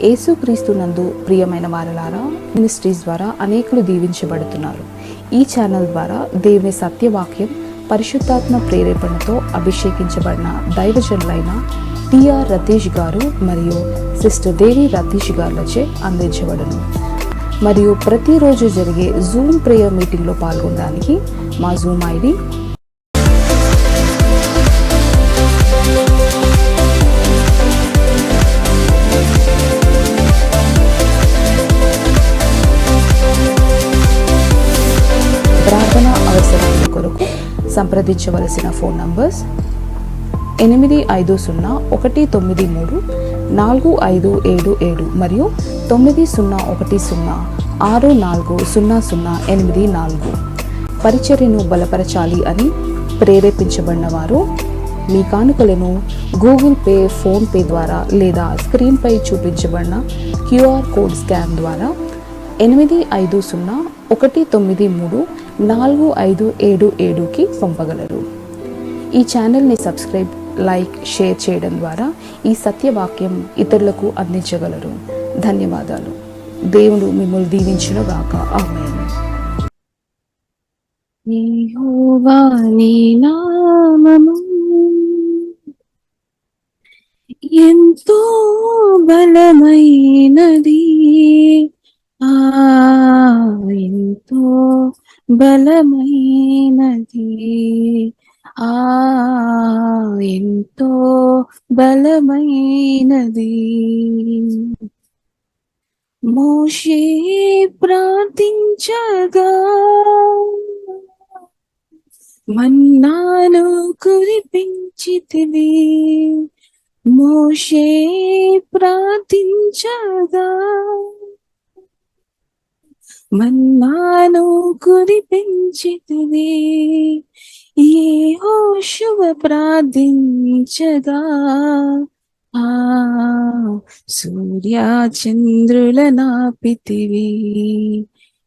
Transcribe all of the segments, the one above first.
యేసుక్రీస్తునందు ప్రియమైన వారలారా, మినిస్ట్రీస్ ద్వారా అనేకులు దీవించబడుతున్నారు. ఈ ఛానల్ ద్వారా దేవుని సత్యవాక్యం పరిశుద్ధాత్మ ప్రేరేపణతో అభిషేకించబడిన దైవజనులైన టిఆర్ రతీష్ గారు మరియు సిస్టర్ దేవి రతీష్ గారులచే అందించబడును. మరియు ప్రతిరోజు జరిగే జూమ్ ప్రేయర్ మీటింగ్లో పాల్గొనడానికి మా జూమ్ ఐడి ప్రార్థన అవసరాల కొరకు సంప్రదించవలసిన ఫోన్ నంబర్స్ 8501934577 మరియు 9010640084. పరిచర్యను బలపరచాలి అని ప్రేరేపించబడిన వారు మీ కానుకలను గూగుల్ పే, ఫోన్ పే ద్వారా లేదా స్క్రీన్పై చూపించబడిన క్యూఆర్ కోడ్ స్కాన్ ద్వారా 8501934577కి పంపగలరు. ఈ ఛానల్ని సబ్స్క్రైబ్, లైక్, షేర్ చేయడం ద్వారా ఈ సత్యవాక్యం ఇతరులకు అందించగలరు. ధన్యవాదాలు. దేవుడు మిమ్మల్ని దీవించునుగాక. ఆమేన్. యెహోవా నీ నామము ఎంతో బలమైనది, ఎంతో బలమైనది, ఎంతో బలమైనది. మోషే ప్రార్థించగా మన్నాను కురిపించితివి. మోషే ప్రార్థించగా మన్నాను కురిపించితివి. యెహోషువ ప్రార్థించగా సూర్య చంద్రుల నాపితివి.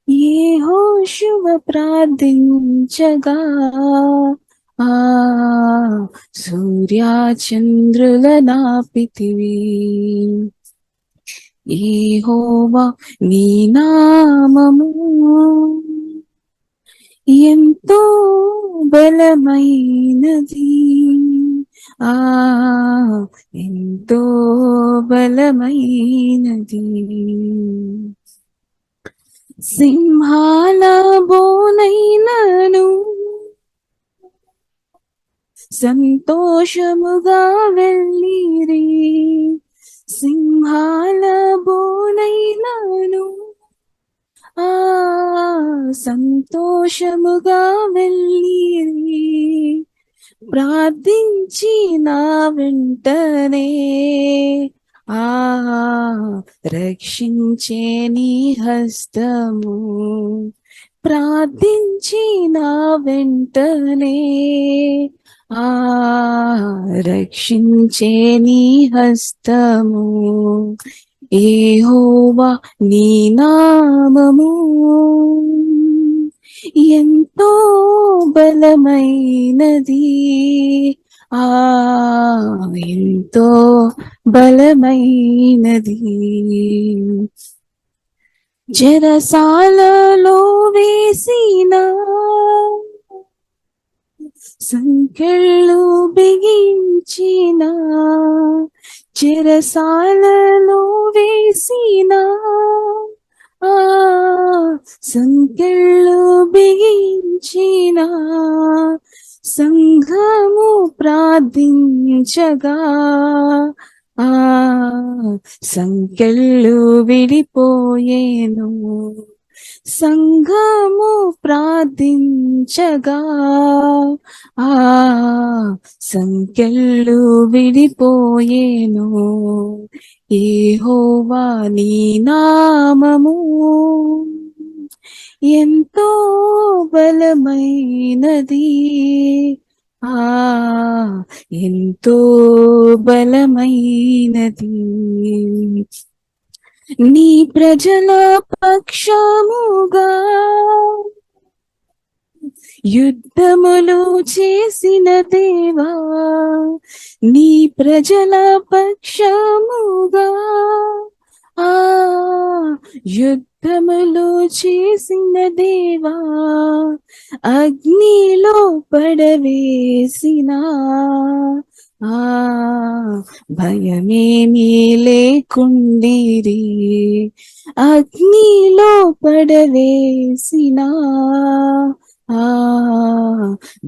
యెహోషువ ప్రార్థించగా సూర్య చంద్రుల నాపితివి. యెహోవా నీ నామము ఎంతో బలమైనది, ఎంతో బలమైనది. సింహాల బోనైనను సంతోషముగా వెళ్ళిరి. సింహాల బోనైనను సంతోషముగా వెళ్ళిరి. ప్రార్థించి నా వెంటనే రక్షించే నీ హస్తము. ప్రార్థించి నా వెంటనే రక్షించే నీ హస్తము. యెహోవా నీ నామము ఎంతో బలమైనది, ఎంతో బలమైనది. చెరసాలలో వేసిన సంకెళ్ళు బిగించిన, చెరసాలలో వేసిన సంకెళ్ళు బిగించిన సంఘము ప్రార్థించగా సంకెళ్ళు విడిపోయేను. సంఘము ప్రార్థించగా సంకెళ్ళు విడిపోయేను. యెహోవా నీ నామము ఎంతో బలమైనది, ఎంతో బలమైనది. నీ ప్రజల పక్షముగా యుద్ధములు చేసిన దేవా, నీ ప్రజల పక్షముగా ఆ యుద్ధములు చేసిన దేవా, అగ్నిలో పడవేసిన ఆ భయమేమీ లేకుండిరి, అగ్నిలో పడవేసిన ఆ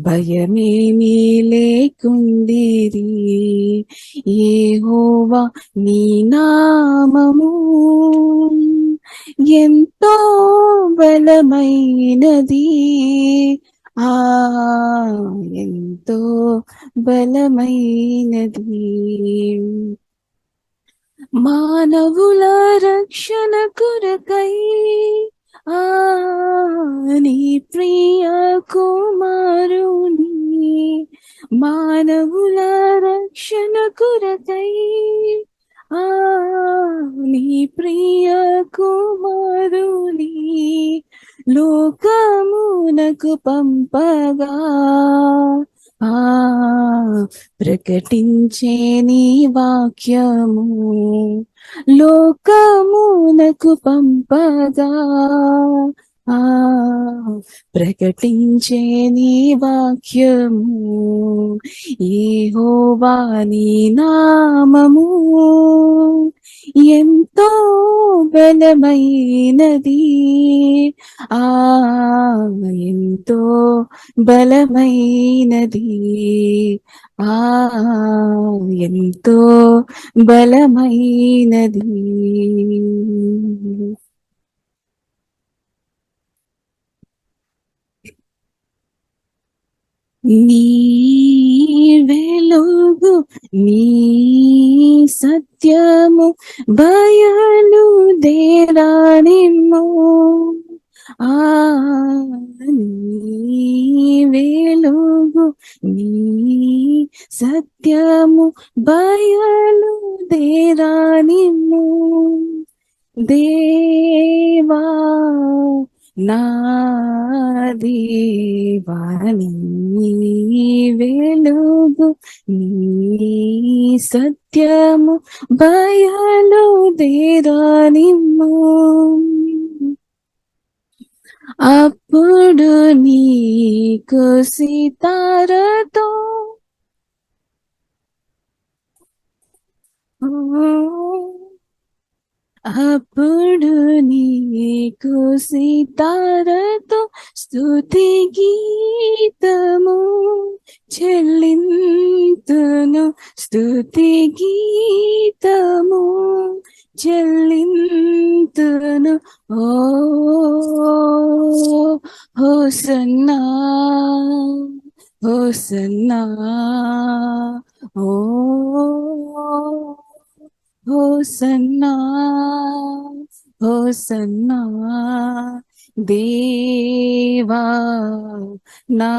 భయమేమీ లేకుండిరి. యెహోవా నీ నామము ఎంతో బలమైనది, ఆ ఎంతో బలమైనది. మానవుల రక్షణ కొరకై ఆ నీ ప్రియ కుమారుని, మానవుల రక్షణ కొరకై ఆ నీ ప్రియ కుమారుని లోకమునకు పంపగా ఆ ప్రకటించే నీ వాక్యము, లోకమునకు పంపగా ఆ ప్రకటించే నీ వాక్యము. యెహోవా నీ నామము ఎంతో బలమైనది, ఆ ఎంతో బలమైనది, ఆ ఎంతో బలమైనది. నీ వెలుగు నీ సత్యము బయలుదేరానిమ్ము, ఆ నీ వెలుగు నీ సత్యము బయలుదేరానిమ్ము. దేవా నా దేవా నీ వెలుగు నీ సత్యము బయలుదేరానిమ్ము. అప్పుడు నీకు సితారతో అప్పుడు నీకు సితారతో స్తుతి గీతము చెల్లింతును, స్తుతి గీతము చెల్లింతును. ఓ హోసన్నా హోసన్నా, ఓ హోసన్నా హోసన్నా. దేవా నా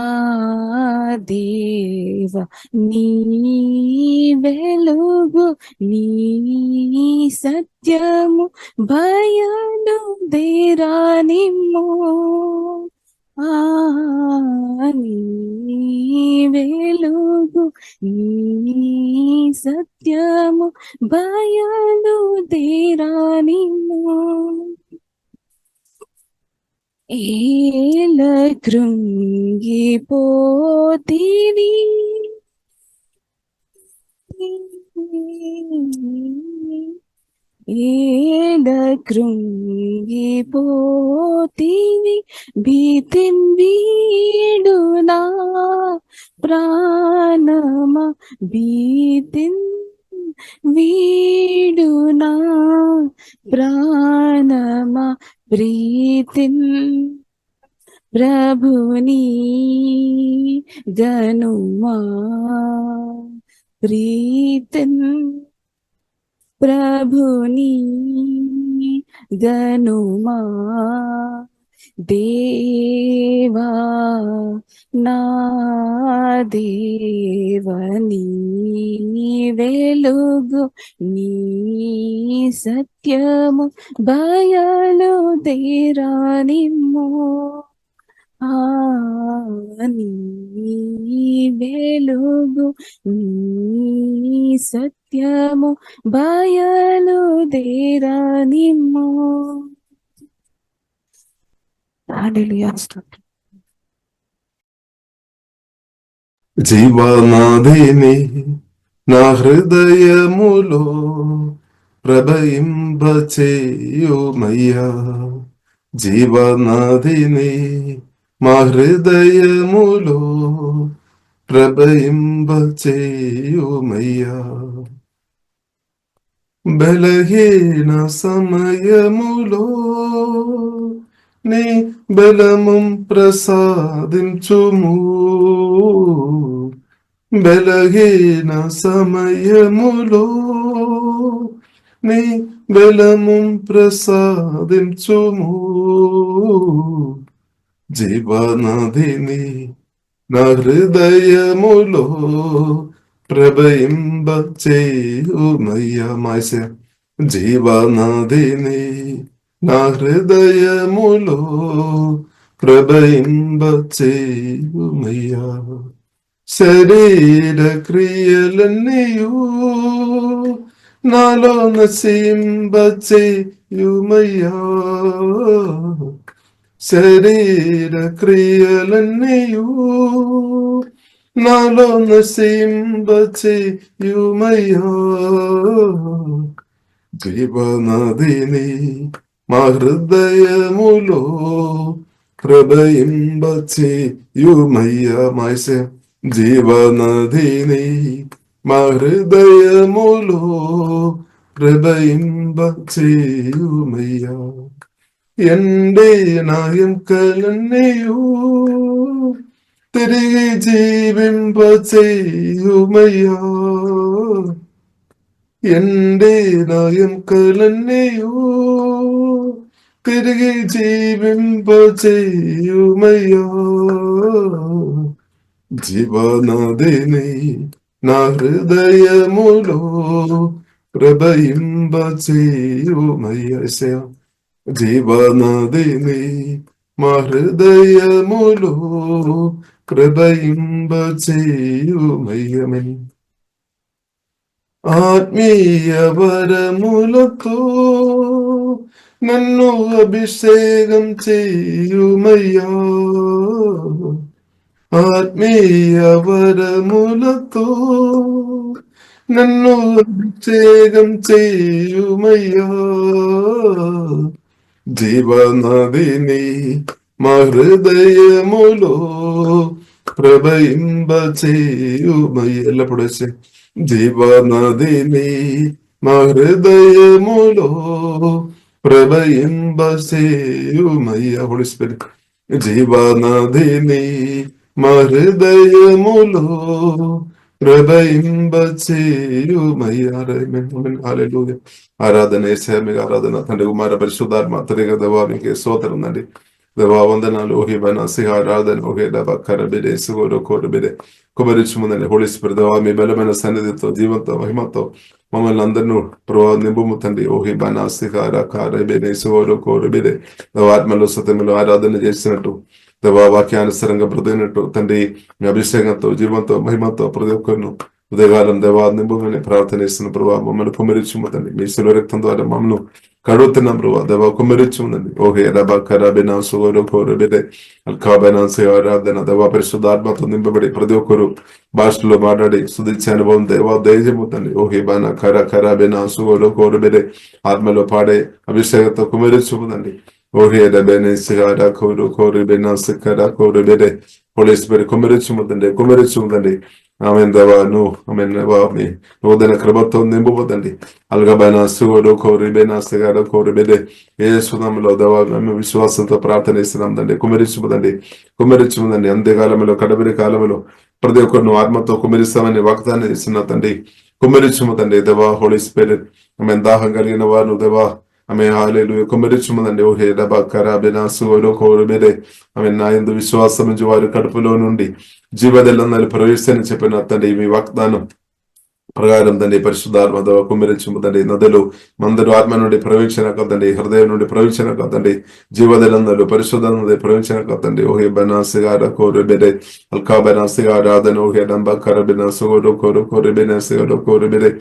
దేవా నీ వెలుగు నీ సత్యము బయలుదేరానిమ్ము, ఆ నీ వెలుగు నీ సత్యము బయలుదేరానిమ్ము. ఏల కృంగిపోతివి, ఏల కృంగిపోతివి, భీతిన్ వీడునా ప్రాణమా, భీతిన్ వీడునా ప్రాణమా, ప్రీతిన్ ప్రభుని గనుమా, ప్రీతిన్ ప్రభుని గనుమా. దేవా నా దేవా నీ వెలుగు నీ సత్యము బయలుదేరానిమ్ము, నీ వెలుగు నీ సత్యము బయలుదేరనిమ్ము. హల్లెలూయా. స్తోత్రం. జీవనాధిని నా హృదయములో ప్రభయింపచేయుమయ్యా. జీవనాధిని మా హృదయములో ప్రభయింపచేయుమయ్యా. బలహీన సమయములో నీ బలము ప్రసాదించుము. బలహీన సమయములో నీ బలము ప్రసాదించుము. జీవనదిని నా హృదయములో ప్రభయింపచేయుమయ్యా. మాసే జీవనదిని నా హృదయములో ప్రభయింపచేయుమయ్యా. శరీర క్రియలన్నీయు నాలో నశింపచేయుమయ్యా. శరీర క్రియలన్నీయు నాలో నశింపచేయుమయ్యా. జీవనదిని మా హృదయములో ప్రభయింపచేయుమయ్యా. మాసే జీవనదిని మా హృదయములో ప్రభయింపచేయుమయ్యా. ఎండిన ఎముకలన్నీయు తిరిగి జీవింపచేయుమయ్యా. ఎండిన ఎముకలన్నీయు తిరిగి జీవింపచేయుమయ్యా. జీవనదిని నా హృదయములో ప్రభయింపచేయుమయ్యా. జీవనదిని మా హృదయములో ప్రభయింపచేయుమయ్యా. ఆత్మీయ వరములతో నన్ను అభిషేకం చేయుమయ్యా. ఆత్మీయ వరములతో నన్ను అభిషేకం చేయుమయ్యా. జీవనదిని మా హృదయములో ప్రభయింపచేయుమయ్యా. ఎల్లప్పుడు వచ్చే జీవనదిని మా హృదయములో ప్రభయింపచేయుమయ్యా. హోలీ స్పిరిట్ జీవనదిని మా హృదయములో ప్రభయింపచేయుమయ్యా. హల్లెలూయా. ఆరాధన యేసయ్యా, మీకు ఆరాధన. తండ్రి, కుమార పరిశుద్ధాత్మ త్రియేక దేవా, మీకే స్తోత్రం తండ్రి. దేవా వందనాలు. ఓహి బనసి ఆరాధన. ఓహే డబా కరబిడే సుగోరో కోరబిడే కుమరించుముందండి. హోలీ స్పిరిట్ దేవా, మీ బలమైన సన్నిధితో జీవంతో మహిమతో మమ్మల్ని అందరినూ ప్రభావ నింపుము తండ్రి. ఓహి బనాసి కారబిడే సుగోరో కోరబిడే దేవా, ఆత్మలో సత్యములో ఆరాధన చేసినట్టు దేవా, వాక్యానుసరంగా బ్రతికినట్టు తండ్రి, మీ అభిషేకంతో జీవంతో మహిమతో ప్రతి ఒక్కరిను ఉదయకాలం దేవా నింపుమని ప్రార్థన చేస్తున్న ప్రభావ మమ్మల్ని కుమరించుముందండి. మీ శిలువ రక్తం ద్వారా మమ్మల్ని కడుగుతున్నాం ప్రభావ దేవా, కుమరించుముందండి. ఓహే రబా కరాబినా సుగోరో కోరబిడే అల్కాబైనాసి ఆరాధన దేవా, పరిశుద్ధాత్మతో నింపబడి ప్రతి ఒక్కరు భాషలో మాట్లాడి సుధించే అనుభవం దేవా దయచేముతండి. ఓహే బానా కరాబినా సుగోరో కోరబిడే ఆత్మలో పాడే అభిషేకంతో కుమరించుముందండి. ఓహే రబెనే సిగారా కోరు కోరు బెనా సిక్కరా కోరు బెడే హోలీ స్పిరిట్ కుమరించుముందండి. ఆమె దేవా ఆమె మీ నూతన కృపతో నింపుపోతండి. అల్గబైనా సుగోడు కోరి బెనా సిగారా కోరు బెడే ఏ సునామలో దేవా మేము విశ్వాసంతో ప్రార్థన చేస్తున్నాం తండ్రి. కుమరించుముందండి. అంత్యకాలంలో కడబరి కాలంలో ప్రతి ఒక్కరిను ఆత్మతో కుమరిస్తామని వాగ్దానం చేస్తున్నా తండ్రి. కుమరించుముందండి దేవా. హోలీ స్పిరిట్ ఆమె దాహం కలిగిన వారు దేవా ఆమె హల్లెలూయా కుమరించుముందండి. ఓహే రబా కరాబినా సుగోరో కోరు బెడే ఆమె నా యందు విశ్వాసం నుంచి వారి కడుపులో నుండి జీవజలంలో ప్రవేశిస్తని చెప్పిన తండ్రి. మీ వాగ్దానం ప్రకారం తండ్రి పరిశుద్ధాత్మతో కుమ్మరించుము తండ్రి నదులు మందరు ఆత్మ నుండి ప్రవేశన కదండి హృదయం నుండి ప్రవేశన కదండి జీవదలందరూ పరిశుద్ధ ప్రవేశన కదండి ఓహే బనాసిగార కోరు బెరే అల్కా బనాసిగార ఆదన ఓహే డంబ కరబిన సోరు కోరు కోరు బెనసిగారు కోరు బెరే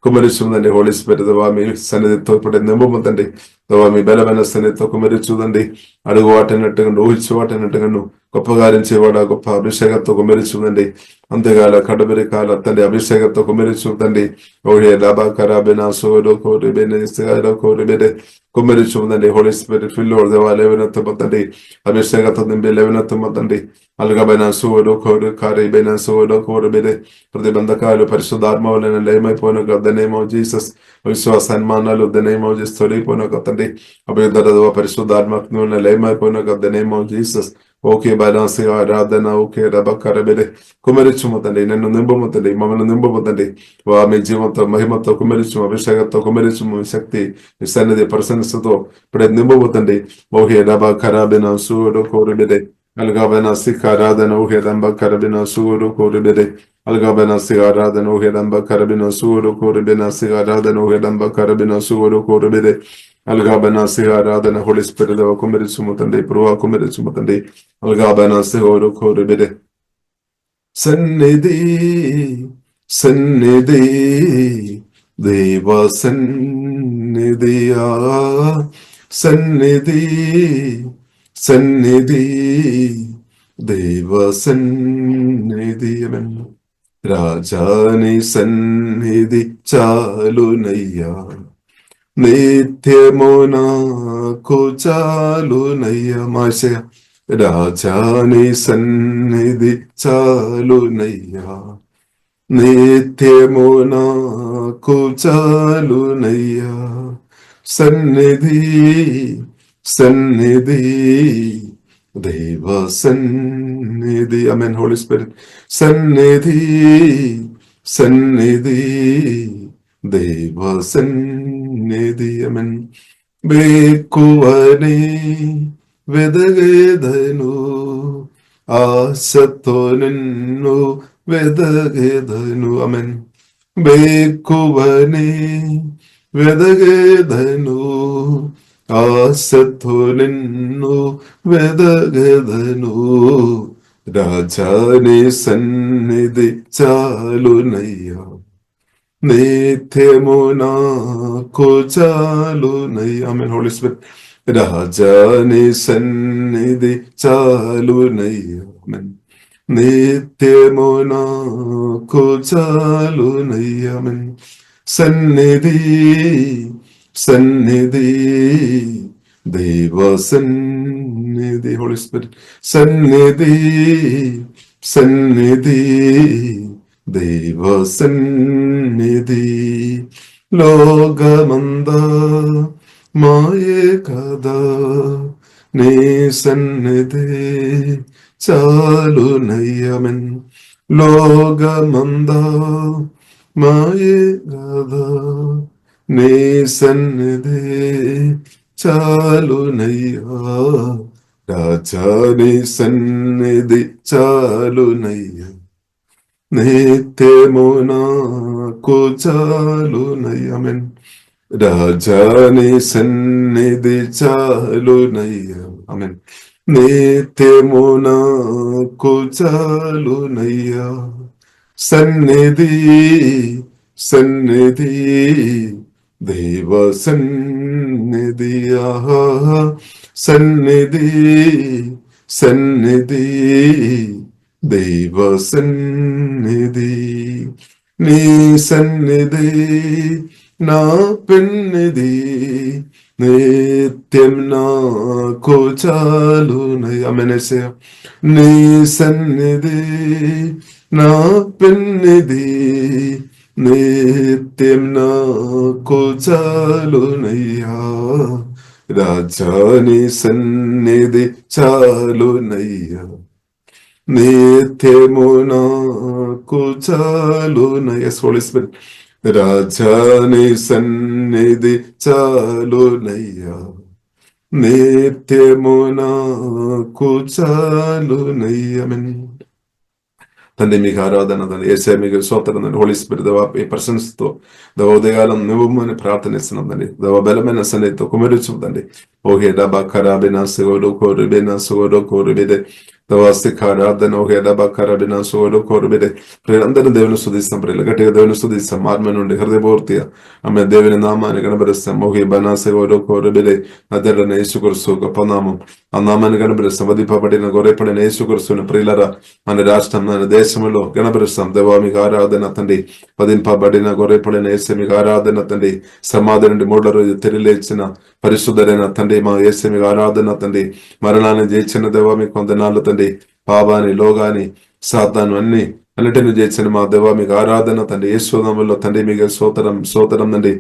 కుమరిస్తుందండి హోలీ స్పిరిట్ దవా మీ సన్నిధితో ఇప్పుడు నింపముందండి దవా మీ బలమైన సన్నిధితో కుమరిచుదండి అడుగు వాటినట్టుగా ఊహించి వాటినట్టుగా గొప్ప గారించేవాడ గొప్ప అభిషేకంతో కుమరిచుదండి అంతేగాల కడబరి కాల తండ్రి అభిషేకంతో కుమరిచుదండి ఓహే లాబా కరాబినా సోరు కోరు బెనసిగారు కోరు బెరే కుమరిచుదండి హోలీ స్పిరిట్ ఫిల్ దేవా లేవనెత్తమందండి అభిషేకంతో నింపి లేవనెత్తమందండి అల్గబైన సోరు కోరు కారైబైన సోరు కోరు బెరే ప్రతిబంధకాలు పరిశుద్ధాత్మ వలన లయమైపోయిన ద నేమ్ ఆఫ్ జీసస్ విశ్వాస సన్మానాలు ద నేమ్ ఆఫ్ జీసస్ తొలగిపోయిన తండ్రి అభివృద్ధ పరిశుద్ధాత్మ లయమైపోయిన the name of Jesus okay బనాసి ఆరాధన ఓకే రబకరబెరే కుమరిచుము తండ్రి నన్ను నింపముతండి మమ్మల్ని నింపముతండి వా మీ జీవంతో మహిమతో కుమరిచుము అభిషేకంతో కుమరిచుము శక్తి మీ సన్నిధి ప్రశంసతో ఇప్పుడే నింపముతండి ఓకే రబకరబిన సూడు కోరుబెరే అల్గాబెన సిక్ ఆరాధన ఓకే రంబకరబిన సూరు కోరుబెరే Algabana sigarada no hedamba carabina suru corabina sigarada no hedamba carabina suru corabide. Algabana sigarada na Holy Spirit of Kumerisumutande, Prua Kumerisumutande, Algabana sigoro corabide. Sannidhi, Sannidhi, Deva Sannidhiya, Sannidhi, Sannidhi, Deva Sannidhi. Amen. రాజాని సన్నిధి చాలునయ్యా నిత్యము నాకు చాలునయ్యా మాషయ రాజాని సన్నిధి చాలునయ్యా నిత్యము నాకు చాలునయ్యా సన్నిధి సన్నిధి దేవ సన్నిధి ఆమేన్ హోలీ స్పిరిట్ సన్నిధి సన్నిధి దేవ సన్నిధి ఆమేన్ బేకువని వెదగేదను ఆశతో నిన్ను వెదగేదను ఆమేన్ బేకువని వెదగేదను ఆశతో నిన్ను వెదగదను రాజాని సన్నిధి చాలునయ్యా నిత్యము నాకు చాలునయ్యా ఆమేన్ హోలీ స్పిరిట్ రాజాని సన్నిధి చాలునయ్యా ఆమేన్ నిత్యము నాకు చాలునయ్యా ఆమేన్ సన్నిధి సన్నిధి దేవ సన్నిధి హోలీ స్పిరిట్ సన్నిధి సన్నిధి దేవ సన్నిధి లోకమంద మాయే కదా నీ సన్నిధి చాలునయ్యమన్ లోకమంద మాయే కదా నీ సన్నిధి చాలునయ్యా రాజా నీ సన్నిధి చాలునయ్యా నిత్యము నాకు చాలునయ్యా ఆమేన్ రాజా నీ సన్నిధి చాలునయ్యా ఆమేన్ నిత్యము నాకు చాలునయ్యా సన్నిధి సన్నిధి దేవ సన్నిధి సన్నిధి సన్నిధి దేవ సన్నిధి నీ సన్నిధి నా పెన్నిధి నిత్యం నాకు చాలునయ్యా ఆమేన్ నీ సన్నిధి నా పెన్నిధి నిత్యం నాకు చాలునయ్యా రాజా నీ సన్నిధి చాలునయ్యా నిత్యము నాకు చాలునయ్యా హోలీ స్పిరిట్ రాజా నీ సన్నిధి చాలునయ్యా నిత్యము నాకు చాలునయ్యా ఆమేన్ తండ్రి మీకు ఆరాధన తండ్రి, యేసయ్య మీకు స్తోత్రం తండ్రి. హోలీ స్పిరిట్ దేవా ఈ పర్సన్స్ తో దేవ ఉదయకాలం నువ్వమని ప్రార్థనిస్తున్నాం తండ్రి. దేవ బలమైన సన్నిధితో కుమరించుదండి. ఓహే డబా ఖరాబినా సుగోడు కోరుబినా సుగోడు కోరుబిదే దవాస్తికారాధన ఓహే డబా ఖరాబినా సుగోడు కోరుబిదే. ప్రియులందరూ దేవుని స్తుతిస్తాం. ప్రియులు గట్టిగా దేవుని స్తుతిస్తాం. ఆత్మ నుండి హృదయపూర్తిగా ఆమె దేవుని నామాన్ని కనబరుస్తాం. ఓహే బనా సుగోడు కోరుబిదే. నజరుడైన యేసుక్రీస్తు గొప్ప నామం, ఆ నామాన్ని కనబరుస్తాం. వధింపబడిన గొర్రెపడిన యేసుక్రీస్తుని ప్రియులరా మన రాష్ట్రం మన దేశంలో కనబరుస్తాం. దేవా మీకు ఆరాధన తండ్రి. వధింపబడిన గొర్రెపడిన యేసు మీకు ఆరాధన తండ్రి. సమాధి నుండి 3వ రోజు తిరిగిలేచిన పరిశుద్ధుడైన తండ్రి మా యేసు మీకు ఆరాధన తండ్రి. మరణాన్ని జయించిన దేవా మీకు వందనాలు తండ్రి. పాపాన్ని లోగాని సాతాను అన్నిటిని జయించిన మా దేవా మీకు ఆరాధన తండ్రి. యేసునామములో తండ్రి మీకు స్తోత్రం తండ్రి.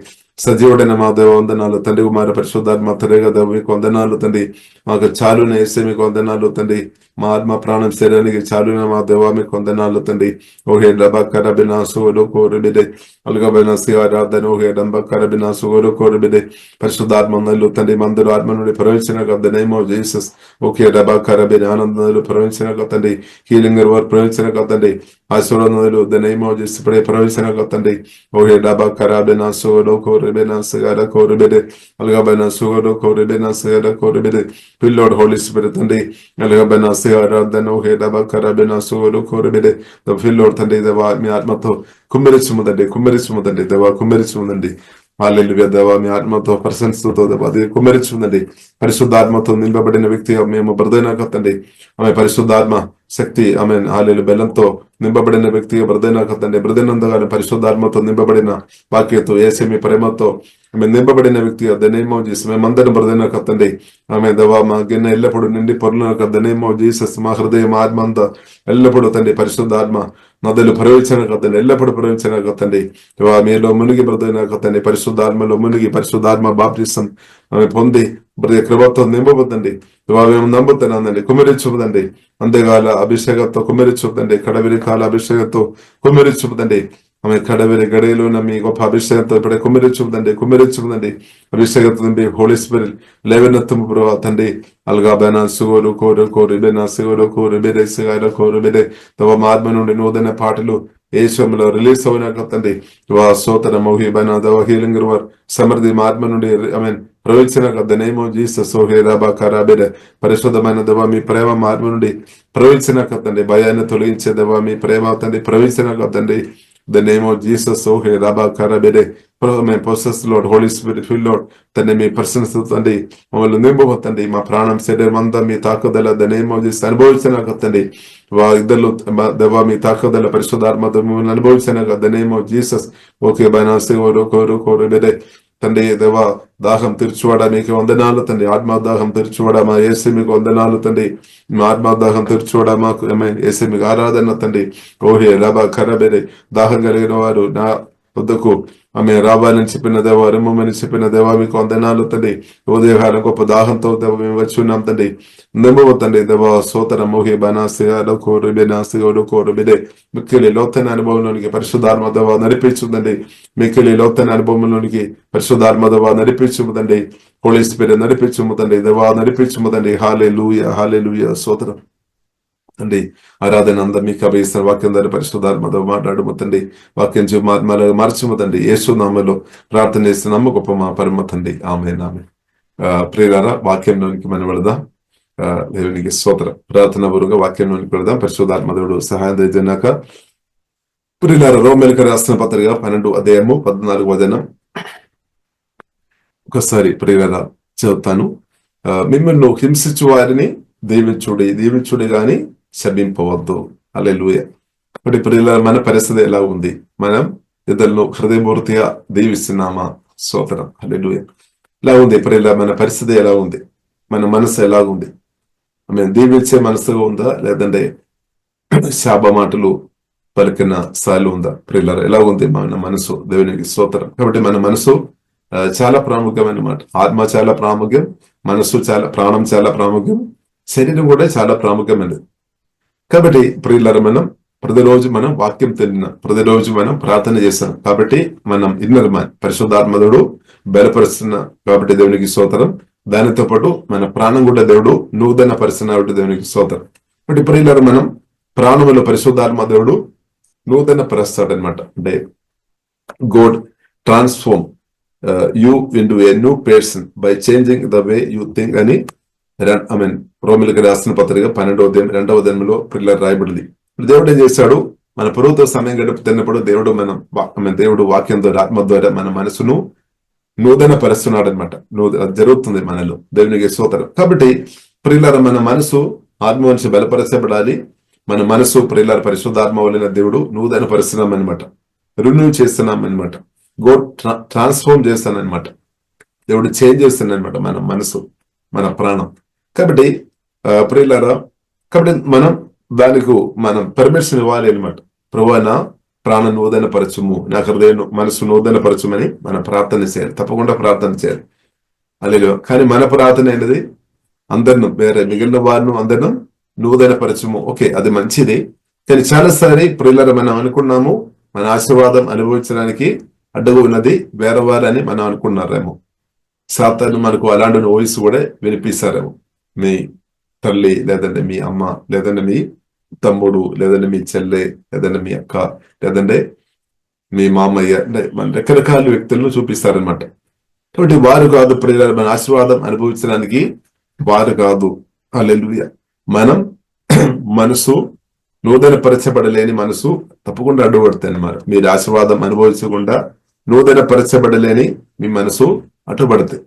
సజీవుడైన మా దేవ వందనాలు తండ్రి. కుమార పరిశుద్ధాత్మ త్వరగా దేవ మీకు వందనాలు తండ్రి. మాకు చాలున యేసే మీకు వందనాలు తండ్రి. మా ఆత్మ ప్రాణం శరీరానికి చాలున మా దేవ మీకు వందనాలు తండ్రి. ఓహే డబా కరబినా సుగోడు కోరుబిదే అలుగబైన ఆరాధన ఓహే డంబ కరబినా సుగోడు కోరుబిదే. పరిశుద్ధాత్మ నల్లు తండ్రి మందులు ఆత్మ నుండి ప్రవహించిన the name of Jesus. Okay డబా కరబిన ఆనందాలు ప్రవహించిన తండ్రి. హీలింగ్ వారు ప్రవహించిన తండ్రి. ఆశీర్వాదాలు ద నేమ్ ఆఫ్ జీసస్ ఇప్పుడే ప్రవహించిన తండ్రి. ఓహే డబా కరబినా సుగోడు కోరుబినా సుగర కోరుబిదే అలుగబైన సుగోడు కోరుబినా సుగర కోరుబిదే. పిల్లోడ్ హోలీ స్పిరిట్ తండ్రి అలుగబైన ఆరాధన ఓహే డబా కరబినా సుగోడు కోరుబిదే. పిల్లోడ్ తండ్రి దేవా మీ ఆత్మతో కుమ్మరిచుముదండి దేవా కుమ్మరిచుముదండి. హల్లెలూయా దేవా మీ ఆత్మతో ప్రశంసతో దేవా అది కుమ్మరిచుందండి. పరిశుద్ధాత్మతో నింపబడిన వ్యక్తి మేము బ్రదైనాక తండ్రి. ఆమె పరిశుద్ధాత్మ శక్తి ఆమె హాలేలు బెల్లంతో నింపబడిన వ్యక్తిగా బ్రదైనాక తండ్రి. బ్రదైనందుగానే పరిశుద్ధాత్మతో నింపబడిన వాక్యతో యేసే మీ ప్రేమతో ఆమె నింపబడిన వ్యక్తిగా ద నేమ్ ఆఫ్ జీసస్ మేమందరం బ్రదైనాక తండ్రి. ఆమె దేవా మా గిన్నె ఎల్లప్పుడు నిండి పొరలినాక ద నేమ్ ఆఫ్ జీసస్. మా హృదయం ఆత్మ అంతా ఎల్లప్పుడూ తండ్రి పరిశుద్ధాత్మ నదులు ప్రవహించిన కదండి. ఎల్లప్పుడు ప్రవహించిన కదండి. మీలో మునిగి బ్రదైన కదండి. పరిశుద్ధాత్మలో మునిగి పరిశుద్ధాత్మ బాప్టిసం ఆమె పొంది కృపతో నింపబోద్దండి. మేము నమ్ముతున్నానండి. కుమ్మరించుదండి. అంతేకాల అభిషేకంతో కుమ్మరించుదండి. కడవిరి కాల అభిషేకంతో కుమ్మరించుదండి. ఆమె కడవిరి గడియలో మీ గొప్ప అభిషేకంతో ఇప్పుడే కుమ్మరించుదండి. అభిషేకంతో నింపి హోలీ స్పిరిట్ లేవనెత్తము ప్రభా తండ్రి. అల్గా బెనా సుగోరు కోరు కోరు బెనా సుగోరు కోరు బెరే సిగార కోరు బెరే. తమ ఆత్మ నుండి నూతన పాటలు ఏషంలో రిలీజ్ అవునాక తండ్రి. సోతర మోహి బైనా దవ హీలింగ్ వర్ సమృద్ధి మా ఆత్మ నుండి ఐ మీన్ ప్రవహించిన ద నేమ్ ఆఫ్ జీసస్. ఓహే రబా కరాబెర పరిశుద్ధమైన దేవా మీ ప్రేమ మా ఆత్మ నుండి ప్రవహించిన తండ్రి. భయాన్ని తొలగించే దేవా మీ ప్రేమ తండ్రి ప్రవహించిన తండ్రి. The name of Jesus, oh hey, Rabba Karabede, possess Lord, Holy Spirit, fill Lord, తండ్రి మీ పర్సన్స్ తండ్రి మమ్మల్ని నింపబోతండి. మా ప్రాణం శరీరం అంతా మీ తాకుదల ద నేమ్ ఆఫ్ జీసస్ అనుభవించిన తండ్రి. ఇద్దరు దేవా మీ తాకుదల పరిశుద్ధాత్మతో మిమ్మల్ని అనుభవించిన the name of Jesus. Okay బైనాసి కోరు బెదే తండ్రి. దేవా దాహం తీర్చువాడా మీకు వందనాలు తండ్రి. ఆత్మదాహం తీర్చువాడా మా యేసు మీకు వందనాలు తండ్రి. మా ఆత్మదాహం తీర్చువాడా మాకు యేసు మీకు ఆరాధన తండ్రి. ఓహే రబా కరబెరే దాహం కలిగిన వారు నా వద్దకు ఆమె రావాలని చెప్పిన దేవా, రమ్మని చెప్పిన దేవా మీకు వందనాలు తండ్రి. ఉదయకాలం గొప్ప దాహంతో దేవ మేము వచ్చి ఉన్నాం తండ్రి. నింపబోతండి దేవా సోతర మోహి బనాసిగా కోరు బెనాసిగోడు కోరు బెదే. మిక్కిలి లోతైన అనుభవంలోనికి పరిశుద్ధాత్మ దేవా నడిపించుదండి. మిక్కిలి లోతైన అనుభవంలోనికి పరిశుద్ధాత్మ దేవా నడిపించుదండి. హోలీ స్పిరిట్ నడిపించుదండి దేవా నడిపించుదండి. హల్లెలూయా హల్లెలూయా సోతరం తండ్రి. ఆరాధన అంతా మీకు అభయిస్తున్న వాక్యం ద్వారా పరిశుద్ధాత్మతో మాట్లాడబోతండి. వాక్యం మార్చబోతండి. యేసు నామములో ప్రార్థన చేస్తున్నాము గొప్ప మా పరమ తండ్రి. ఆమేన్ ఆమేన్. ప్రియులారా వాక్యంలోనికి మనం వెళదాం. దేవునికి స్తోత్రం. ప్రార్థన పూర్వక వాక్యంలోనికి వెళదాం. పరిశుద్ధాత్మ దేవుడు సహాయం దయచేయనాక ప్రియులారా రోమీయులకు రాసిన పత్రిక 12వ అధ్యాయము 14వ వచనం ఒకసారి ప్రియులారా చదువుతాను. మిమ్మల్ని హింసించు వారిని దీవించుడి గాని శపింపవద్దు. హల్లెలూయా. ఇప్పుడు ప్రియులారా మన పరిస్థితి ఎలా ఉంది? మనం ఇతరులను హృదయపూర్తిగా దీవిస్తున్నామా? స్తోత్రం. హల్లెలూయా. ఎలా ఉంది ప్రియులారా? మన పరిస్థితి ఎలా ఉంది? మన మనసు ఎలా ఉంది? మేము దీవించే మనసుగా ఉందా, లేదంటే శాప మాటలు పలికిన స్థాయిలో ఉందా? ప్రియులారా ఎలా ఉంది మన మనసు? దేవునికి స్తోత్రం. కాబట్టి మన మనసు చాలా ప్రాముఖ్యమైన మాట. ఆత్మ చాలా ప్రాముఖ్యం, మనసు ప్రాణం చాలా ప్రాముఖ్యం, శరీరం కూడా చాలా ప్రాముఖ్యమైనది. కాబట్టి ప్రియులారా మనం ప్రతిరోజు మనం వాక్యం ప్రతిరోజు మనం ప్రార్థన చేస్తాం. కాబట్టి మనం ఇన్నర్ మ్యాన్ పరిశుద్ధాత్మదుడు బలపరుస్తున్న కాబట్టి దేవునికి స్తోత్రం. దానితో పాటు మన ప్రాణం కూడా దేవుడు నూతన పరిస్థితి దేవునికి స్తోత్రం. కాబట్టి ప్రియులారా మనం ప్రాణములు పరిశుద్ధాత్మ దేవుడు నూతన పరుస్తాడనమాట. అంటే God transform you into a new person by changing the way you think అని రోమిలకు రాసిన పత్రిక 12వ అధ్యాయం 2వ అధ్యాయంలో పిల్లలు రాయబడింది. దేవుడు ఏం చేశాడు? మన ప్రభుతో సమయం గడుపుతున్నప్పుడు దేవుడు వాక్యం ద్వారా, ఆత్మ ద్వారా మన మనసును నూతన పరుస్తున్నాడు అనమాట. జరుగుతుంది మనలో. దేవునికి స్తోత్రం. కాబట్టి ప్రియులార మన మనసు ఆత్మ మనిషి బలపరచబడాలి. మన మనసు ప్రియులార పరిశుద్ధాత్మ వలన దేవుడు నూతన పరుస్తున్నాం అనమాట, రిన్యూ చేస్తున్నాం అనమాట, గోడ్ ట్రాన్స్ఫార్మ్ చేస్తానమాట. దేవుడు చేంజ్ చేస్తానమాట మన మనసు, మన ప్రాణం. కాబట్టి ప్రియులారా, కాబట్టి దానికి మనం పర్మిషన్ ఇవ్వాలి అనమాట. ప్రభువా నా ప్రాణం నూతన పరచుము, నా హృదయం మనసు నూతన పరచుమని మనం ప్రార్థన చేయాలి. తప్పకుండా ప్రార్థన చేయాలి. అలాగే కానీ మన ప్రార్థన అనేది అందరిని, వేరే మిగిలిన వారిని అందరిని నూతన పరచుము. ఓకే, అది మంచిది. కానీ చాలాసారి ప్రియులారా మనం అనుకున్నాము మన ఆశీర్వాదం అనుభవించడానికి అడ్డుగా ఉన్నది వేరే వారని మనం అనుకున్నారేమో. సాతాను మనకు అలాంటి వాయిస్ కూడా వినిపిస్తారేమో. మీ తల్లి, లేదంటే మీ అమ్మ, లేదంటే మీ తమ్ముడు, లేదంటే మీ చెల్లె, లేదంటే మీ అక్క, లేదంటే మీ మామయ్య, అంటే మన రకరకాల వ్యక్తులను చూపిస్తారనమాట. కాబట్టి వారు కాదు ప్రియులారా, మన ఆశీర్వాదం అనుభవించడానికి వారు కాదు. హల్లెలూయా. మనం మనసు నూతన పరచబడలేని మనసు తప్పకుండా అడ్డుపడుతుంది అన్నమాట. మీరు ఆశీర్వాదం అనుభవించకుండా నూతన పరచబడలేని మీ మనసు అడ్డుపడుతుంది.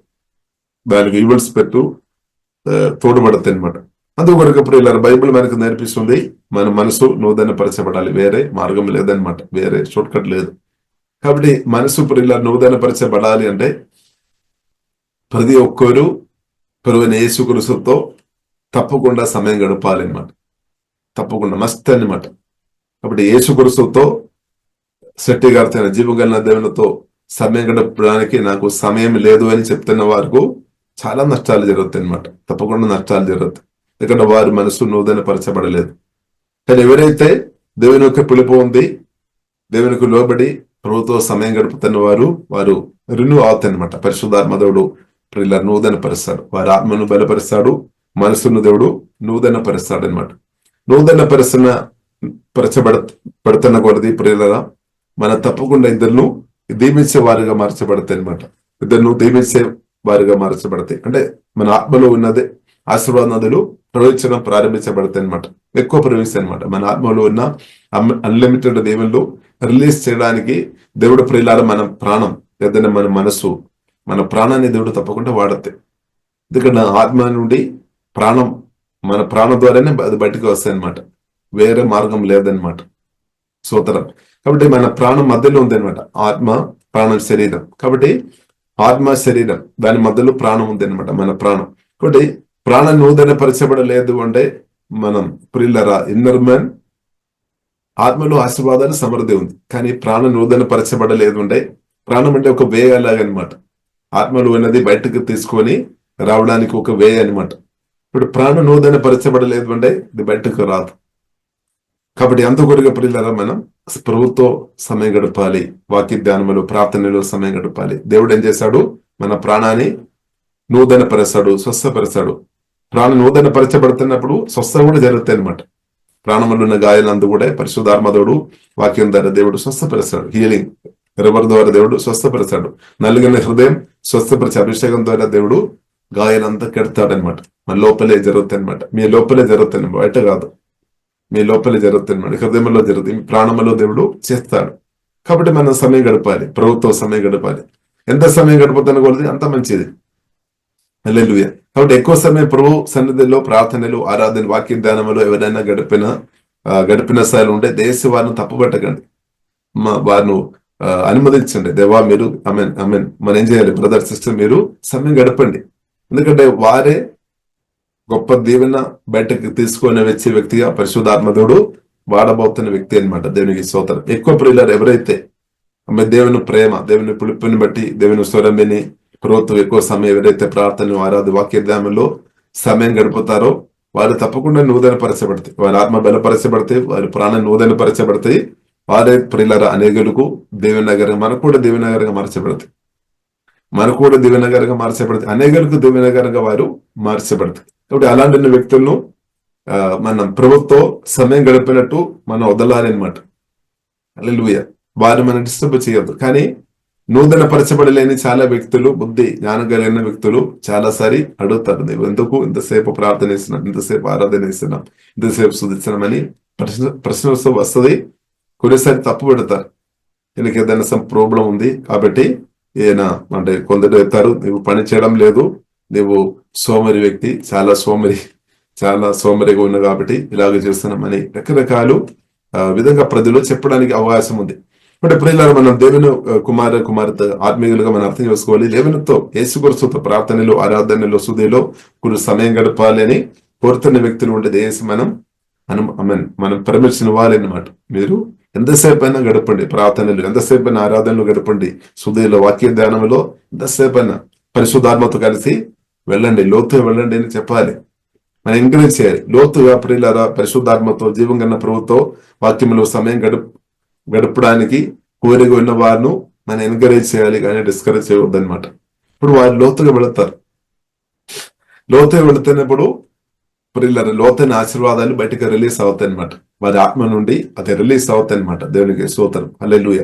దానికి ఈవెంట్స్ తోడుపడుతుంది అనమాట. అందుకొరకు ప్రియులారా, బైబిల్ మనకు నేర్పిస్తుంది మన మనసు నూతన పరచబడాలి. వేరే మార్గం లేదనమాట, వేరే షార్ట్ కట్ లేదు. కాబట్టి మనసు ప్రియులారా నూతన పరచబడాలి అంటే ప్రతి ఒక్కరు ప్రభువైన యేసుక్రీస్తుతో తప్పకుండా సమయం గడపాలి అనమాట. తప్పకుండా మస్త్ అనమాట. కాబట్టి యేసుక్రీస్తుతో శెట్టి గారితో, జీవగల దేవునితో సమయం గడపడానికి నాకు సమయం లేదు అని చెప్తున్న వారికి చాలా నష్టాలు జరుగుతాయి అనమాట. తప్పకుండా నష్టాలు జరుగుతాయి. ఎందుకంటే వారి మనసు నూతన పరచబడలేదు. కానీ ఎవరైతే దేవుని యొక్క పిలుపు ఉంది, దేవునికి లోబడి ప్రభుతో సమయం గడుపుతున్న వారు రిన్యూ అవుతాయి అనమాట. పరిశుద్ధాత్మ దేవుడు ప్రియులారా నూతన పరుస్తాడు. వారి ఆత్మను బలపరుస్తాడు, మనసును దేవుడు నూతన పరుస్తాడు అనమాట. నూతన పరచబడుతున్న కొలది ప్రియులారా మన తప్పకుండా ఇద్దరును దీవించే వారిగా మార్చబడతాయి అనమాట. ఇద్దరును దీవించే వారిగా మార్చబడతాయి. అంటే మన ఆత్మలో ఉన్నది ఆశీర్వాద నదులు ప్రవహించడం ప్రారంభించబడతాయి అనమాట. ఎక్కువ ప్రవహిస్తాయి అనమాట. మన ఆత్మలో ఉన్న అన్లిమిటెడ్ దేవుళ్ళు రిలీజ్ చేయడానికి దేవుడు ప్రియులారా మన ప్రాణం, లేదంటే మన మనసు, మన ప్రాణాన్ని దేవుడు తప్పకుండా వాడతాయి. ఎందుకంటే ఆత్మ నుండి ప్రాణం, మన ప్రాణం ద్వారానే అది బయటకు వస్తాయి అనమాట. వేరే మార్గం లేదనమాట. సోదరం. కాబట్టి మన ప్రాణం మధ్యలో ఉంది అనమాట. ఆత్మ, ప్రాణం, శరీరం. కాబట్టి ఆత్మ, శరీరం దాని మధ్యలో ప్రాణం ఉంది అనమాట, మన ప్రాణం. కాబట్టి ప్రాణం నూతన పరచబడలేదు అంటే మనం ప్రియులారా ఇన్నర్ మ్యాన్, ఆత్మలో ఆశీర్వాదాలు సమృద్ధి ఉంది. కానీ ప్రాణం నూతన పరచబడలేదు అంటే, ప్రాణం అంటే ఒక వే అలాగనమాట. ఆత్మలో ఉన్నది బయటకు తీసుకొని రావడానికి ఒక వే అనమాట. ఇప్పుడు ప్రాణం నూతన పరచబడలేదు అంటే ఇది బయటకు రాదు. కాబట్టి అంతకొరగా ప్రియులారా మనం ప్రభుతో సమయం గడపాలి. వాక్య ధ్యానములు, ప్రార్థనలో సమయం గడపాలి. దేవుడు ఏం చేశాడు? మన ప్రాణాన్ని నూతన పరచాడు, స్వస్థపరచాడు. ప్రాణం నూతన పరచబడుతున్నప్పుడు స్వస్థ కూడా జరుగుతాయి అనమాట. ప్రాణములు ఉన్న గాయాలందు కూడా పరిశుద్ధాత్మదేవుడు వాక్యం ద్వారా దేవుడు స్వస్థపరచాడు. హీలింగ్ రివర్ ద్వారా దేవుడు స్వస్థపరచాడు. నలుగున హృదయం స్వస్థపరిచే అభిషేకం ద్వారా దేవుడు గాయాలంతా కెడతాడనమాట. మన లోపలే జరుగుతాయి అనమాట. మీ లోపలే జరుగుతాయి, బయట కాదు. మీ లోపలే జరుగుతాయి అనమాట. హృదయంలో జరుగుతాయి. మీ ప్రాణంలో దేవుడు చేస్తాడు. కాబట్టి మనం సమయం గడపాలి, ప్రభుత్వం సమయం గడపాలి. ఎంత సమయం గడుపుతున్న కొలది అంత మంచిది. హల్లెలూయా. కాబట్టి ఎక్కువ సమయం ప్రభు సన్నిధిలో ప్రార్థనలు, ఆరాధన, వాక్య ధ్యానములు ఎవరైనా గడిపిన స్థాయిలో ఉంటే దేశ వారిని తప్పుపట్టకండి, వారిని అనుమతించండి. దేవా మీరు అమెన్ మనం ఏం చేయాలి? బ్రదర్, సిస్టర్, మీరు సమయం గడపండి. ఎందుకంటే వారే గొప్ప దీవెన బయటకు తీసుకొని వచ్చే వ్యక్తిగా పరిశుద్ధాత్మదేవుడు వాడబోతున్న వ్యక్తి అనమాట. దేవునికి స్తోత్రం. ఎక్కువ ప్రియులారు ఎవరైతే దేవుని ప్రేమ, దేవుని పిలుపుని బట్టి, దేవుని స్వరం విని ప్రభుత్వం ఎక్కువ సమయం ఎవరైతే ప్రార్థన, ఆరాధన, వాక్య ధ్యానంలో సమయం గడుపుతారో వారు తప్పకుండా నూతన పరచబడతాయి. వారి ఆత్మ బలపరచబడతాయి, వారి ప్రాణం నూతన పరచబడతాయి. వారే ప్రియులారా అనేకులకు దీవెనగరంగా, మనకు కూడా దీవెనగరంగా మార్చబడతాయి. మనకు కూడా దీవెనగరంగా మార్చబడతాయి. అనేకులకు దీవెనగరంగా వారు మార్చబడతాయి. కాబట్టి అలాంటి వ్యక్తులను మనం ప్రభుత్వం సమయం గడిపినట్టు మనం వదలాలి అనమాట. హల్లెలూయా. వారు మనం డిస్టర్బ్ చేయొద్దు. కానీ నూతన పరచబడలేని చాలా వ్యక్తులు, బుద్ధి జ్ఞానం కలిగిన వ్యక్తులు చాలాసారి అడుగుతారు, నువ్వు ఎందుకు ఇంతసేపు ప్రార్థన చేస్తున్నాం, ఇంతసేపు ఆరాధన చేస్తున్నాం, ఇంతసేపు స్తుతిస్తున్నాం అని ప్రశ్న వస్తుంది. కొన్నిసారి తప్పు పెడతారు, ఈయనకి ఏదైనా సమ్ ప్రాబ్లం ఉంది కాబట్టి ఈయన అంటే కొందరు చెప్తారు, నువ్వు పని చేయడం లేదు, నువ్వు సోమరి వ్యక్తి, చాలా సోమరిగా ఉన్నావు కాబట్టి ఇలాగ చేస్తున్నామని రకరకాలు విధంగా ప్రజలు చెప్పడానికి అవకాశం ఉంది. బట్ ప్రియులారా, మనం దేవుని కుమార్తె ఆత్మీయులుగా మనం అర్థం చేసుకోవాలి. దేవునితో యేసుక్రీస్తుతో ప్రార్థనలో, ఆరాధనలో, సుదేలో కొన్ని సమయం గడపాలి అని కోరుతున్న వ్యక్తులు ఉండేది వేసి మనం పరమిషన్ ఇవ్వాలి అన్నమాట. మీరు ఎంతసేపు అయినా గడపండి ప్రార్థనలు, ఎంతసేపు అయినా ఆరాధనలు గడపండి, సుదేలో వాక్య ధ్యానంలో ఎంతసేపు అయినా పరిశుద్ధాత్మతో కలిసి వెళ్ళండి, లోతుగా వెళ్ళండి అని చెప్పాలి. మనం ఎంకరేజ్ చేయాలి. లోతుగా ప్రియులారా పరిశుద్ధాత్మతో జీవం కన్న ప్రభుతో వాక్యంలో సమయం గడపడానికి కోరిక ఉన్న వారిను మనం ఎంకరేజ్ చేయాలి, కానీ డిస్కరేజ్ చేయవద్దు అనమాట. ఇప్పుడు వారు లోతుగా వెళతారు. లోతుగా వెళుతున్నప్పుడు ప్రియులారా లోతైన ఆశీర్వాదాలు బయటకు రిలీజ్ అవుతాయి అనమాట. వారి ఆత్మ నుండి అది రిలీజ్ అవుతాయి అనమాట. దేవునికి స్తోత్రం, హల్లెలూయా.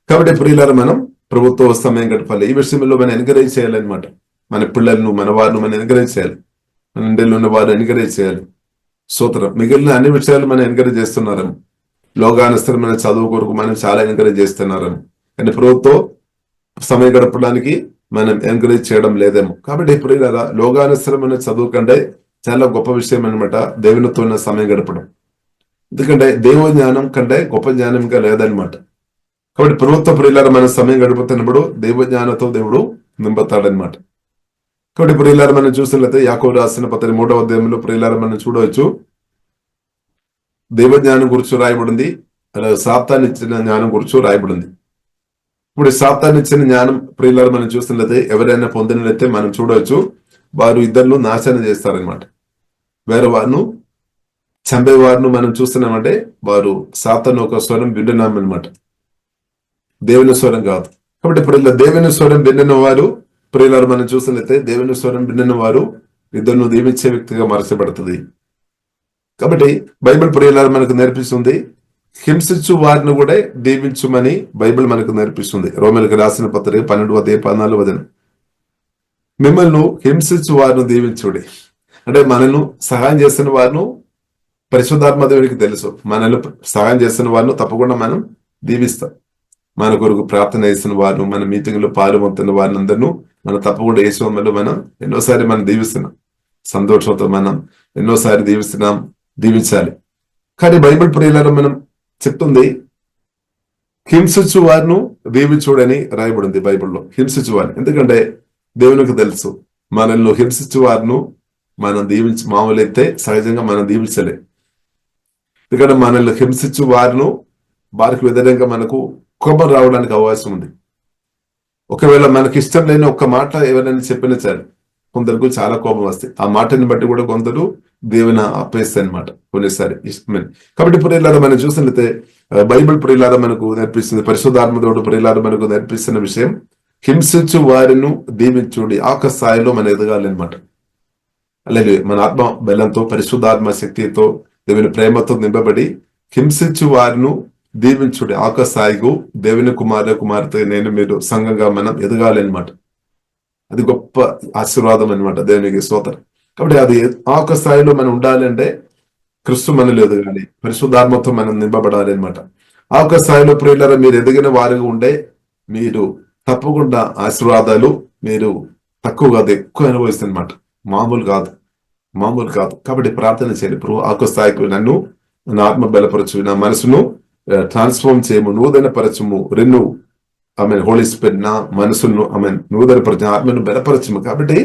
కాబట్టి ప్రియులారా మనం ప్రభుత్వ సమయం గడపాలి. ఈ విషయంలో మనం ఎంకరేజ్ చేయాలన్నమాట. మన పిల్లలను, మన వారిని మనం ఎంకరేజ్ చేయాలి. మన ఇండియాలో ఉన్న వారిని ఎంకరేజ్ చేయాలి. స్తోత్రం. మిగిలిన అన్ని విషయాలు మనం ఎంకరేజ్ చేస్తున్నాము. లోకానుసరమైన చదువు కొరకు మనం చాలా ఎంకరేజ్ చేస్తున్నాము, కానీ ప్రభుత్వం సమయం గడపడానికి మనం ఎంకరేజ్ చేయడం లేదేమో. కాబట్టి ఇప్పుడు లోకానుసరమైన చదువు కంటే చాలా గొప్ప విషయం అనమాట దేవునితో ఉన్న సమయం గడపడం. ఎందుకంటే దేవ జ్ఞానం కంటే గొప్ప జ్ఞానం ఇంకా లేదనమాట. కాబట్టి ప్రభుత్వ ప్రియులారా మనం సమయం గడుపుతున్నప్పుడు దేవ జ్ఞానంతో దేవుడు నింపుతాడనమాట. కాబట్టి ప్రియులారా మనం చూసినట్లయితే యాకోబు రాసిన పత్రిక 3వ అధ్యాయంలో ప్రియులారా మనం చూడవచ్చు, దేవ జ్ఞానం గురించి రాయబడింది, అలాగే సాతాను ఇచ్చిన జ్ఞానం గురించి రాయబడింది. ఇప్పుడు సాతాను ఇచ్చిన జ్ఞానం ప్రియులారా మనం చూసినట్లయితే ఎవరైనా పొందినట్లయితే మనం చూడవచ్చు, వారు ఇద్దరు నాశనం చేస్తారనమాట. వేరే వారిను చంపే వారిని మనం చూస్తున్నామంటే వారు సాతాను ఒక స్వరం వింటున్నామన్నమాట, దేవుని స్వరం కాదు. కాబట్టి ఇప్పుడు ఇలా దేవుని స్వరం విన్న వారు ప్రియులారు మనం చూసినట్లయితే దేవుని స్వరం విన్న వారు ఇద్దరును దీవించే వ్యక్తిగా మార్చబడుతుంది. కాబట్టి బైబిల్ ప్రియులారు మనకు నేర్పిస్తుంది, హింసించు వారిని కూడా దీవించుమని బైబిల్ మనకు నేర్పిస్తుంది. రోమీయులకు రాసిన పత్రిక 12వ అధ్యాయం 14వ వచనం, మిమ్మల్ని హింసించు వారిని దీవించుడి. అంటే మనల్ని సహాయం చేస్తున్న వారిను పరిశుద్ధాత్మ దేవునికి తెలుసు, మనల్ని సహాయం చేస్తున్న వారిని తప్పకుండా మనం దీవిస్తాం. మన కొరకు ప్రార్థన చేసిన వారు, మన మీటింగ్ లో పాల్గొంటున్న వారిని అందరినూ మనం తప్పకుండా యేసులో మనం ఎన్నోసారి మనం దీవిస్తున్నాం, సంతోషంతో మనం ఎన్నోసారి దీవించాలి. కానీ బైబిల్ ప్రియులారా మనం చెప్తుంది, హింసించు వారిను దీవించుడని రాయబడింది బైబిల్లో. హింసించు వారిని, ఎందుకంటే దేవునికి తెలుసు మనల్ని హింసించు వారిను మనం మామూలైతే సహజంగా మనం దీవించలే. ఎందుకంటే మనల్ని హింసించు వారికి వ్యతిరేకంగా మనకు కోపం రావడానికి అవకాశం ఉంది. ఒకవేళ మనకి ఇష్టం లేని ఒక్క మాట ఎవరైనా చెప్పినా సరే కొందరికి చాలా కోపం వస్తాయి. ఆ మాటని బట్టి కూడా కొందరు దేవుని ఆపేస్తాయి అనమాట కొన్నిసారి ఇష్టమని. కాబట్టి ప్రియులారా మనం చూసినట్లయితే బైబిల్ ప్రియులారా మనకు నేర్పిస్తుంది, పరిశుద్ధాత్మ దేవుడు ప్రియులారా మనకు నేర్పిస్తున్న విషయం, హింసించు వారిను దీవించుడి. స్థాయిలో మనం ఎదగాలి అనమాట. అలాగే మన ఆత్మ బలంతో, పరిశుద్ధాత్మ శక్తితో, దేవుని ప్రేమతో నింపబడి హింసించు వారిను దీవించుడి. స్థాయికు దేవుని కుమార్తె నేను మీరు సంఘంగా మనం ఎదగాలి అనమాట. అది గొప్ప ఆశీర్వాదం అనమాట, దేవునికి స్తోత్రం. కాబట్టి అది స్థాయిలో మనం ఉండాలి అంటే క్రీస్తు మనలో ఎదగాలి, పరిశుద్ధాత్మతో మనం నింపబడాలి అనమాట. స్థాయిలో ప్రియులారా మీరు ఎదిగిన వారిగా ఉండే మీరు తప్పకుండా ఆశీర్వాదాలు మీరు తక్కువ కాదు ఎక్కువ అనుభవిస్తుంది అనమాట. మామూలు కాదు. కాబట్టి ప్రార్థన చేయాలి, ప్రభు స్థాయికి నన్ను నా ఆత్మ బలపరచు, నా మనసును ట్రాన్స్ఫార్మ్ చేయము, నూతన పరచము, హోలీ స్పిరిట్ నా మనసును నూతన పరచు, ఆత్మను బలపరచము. కాబట్టి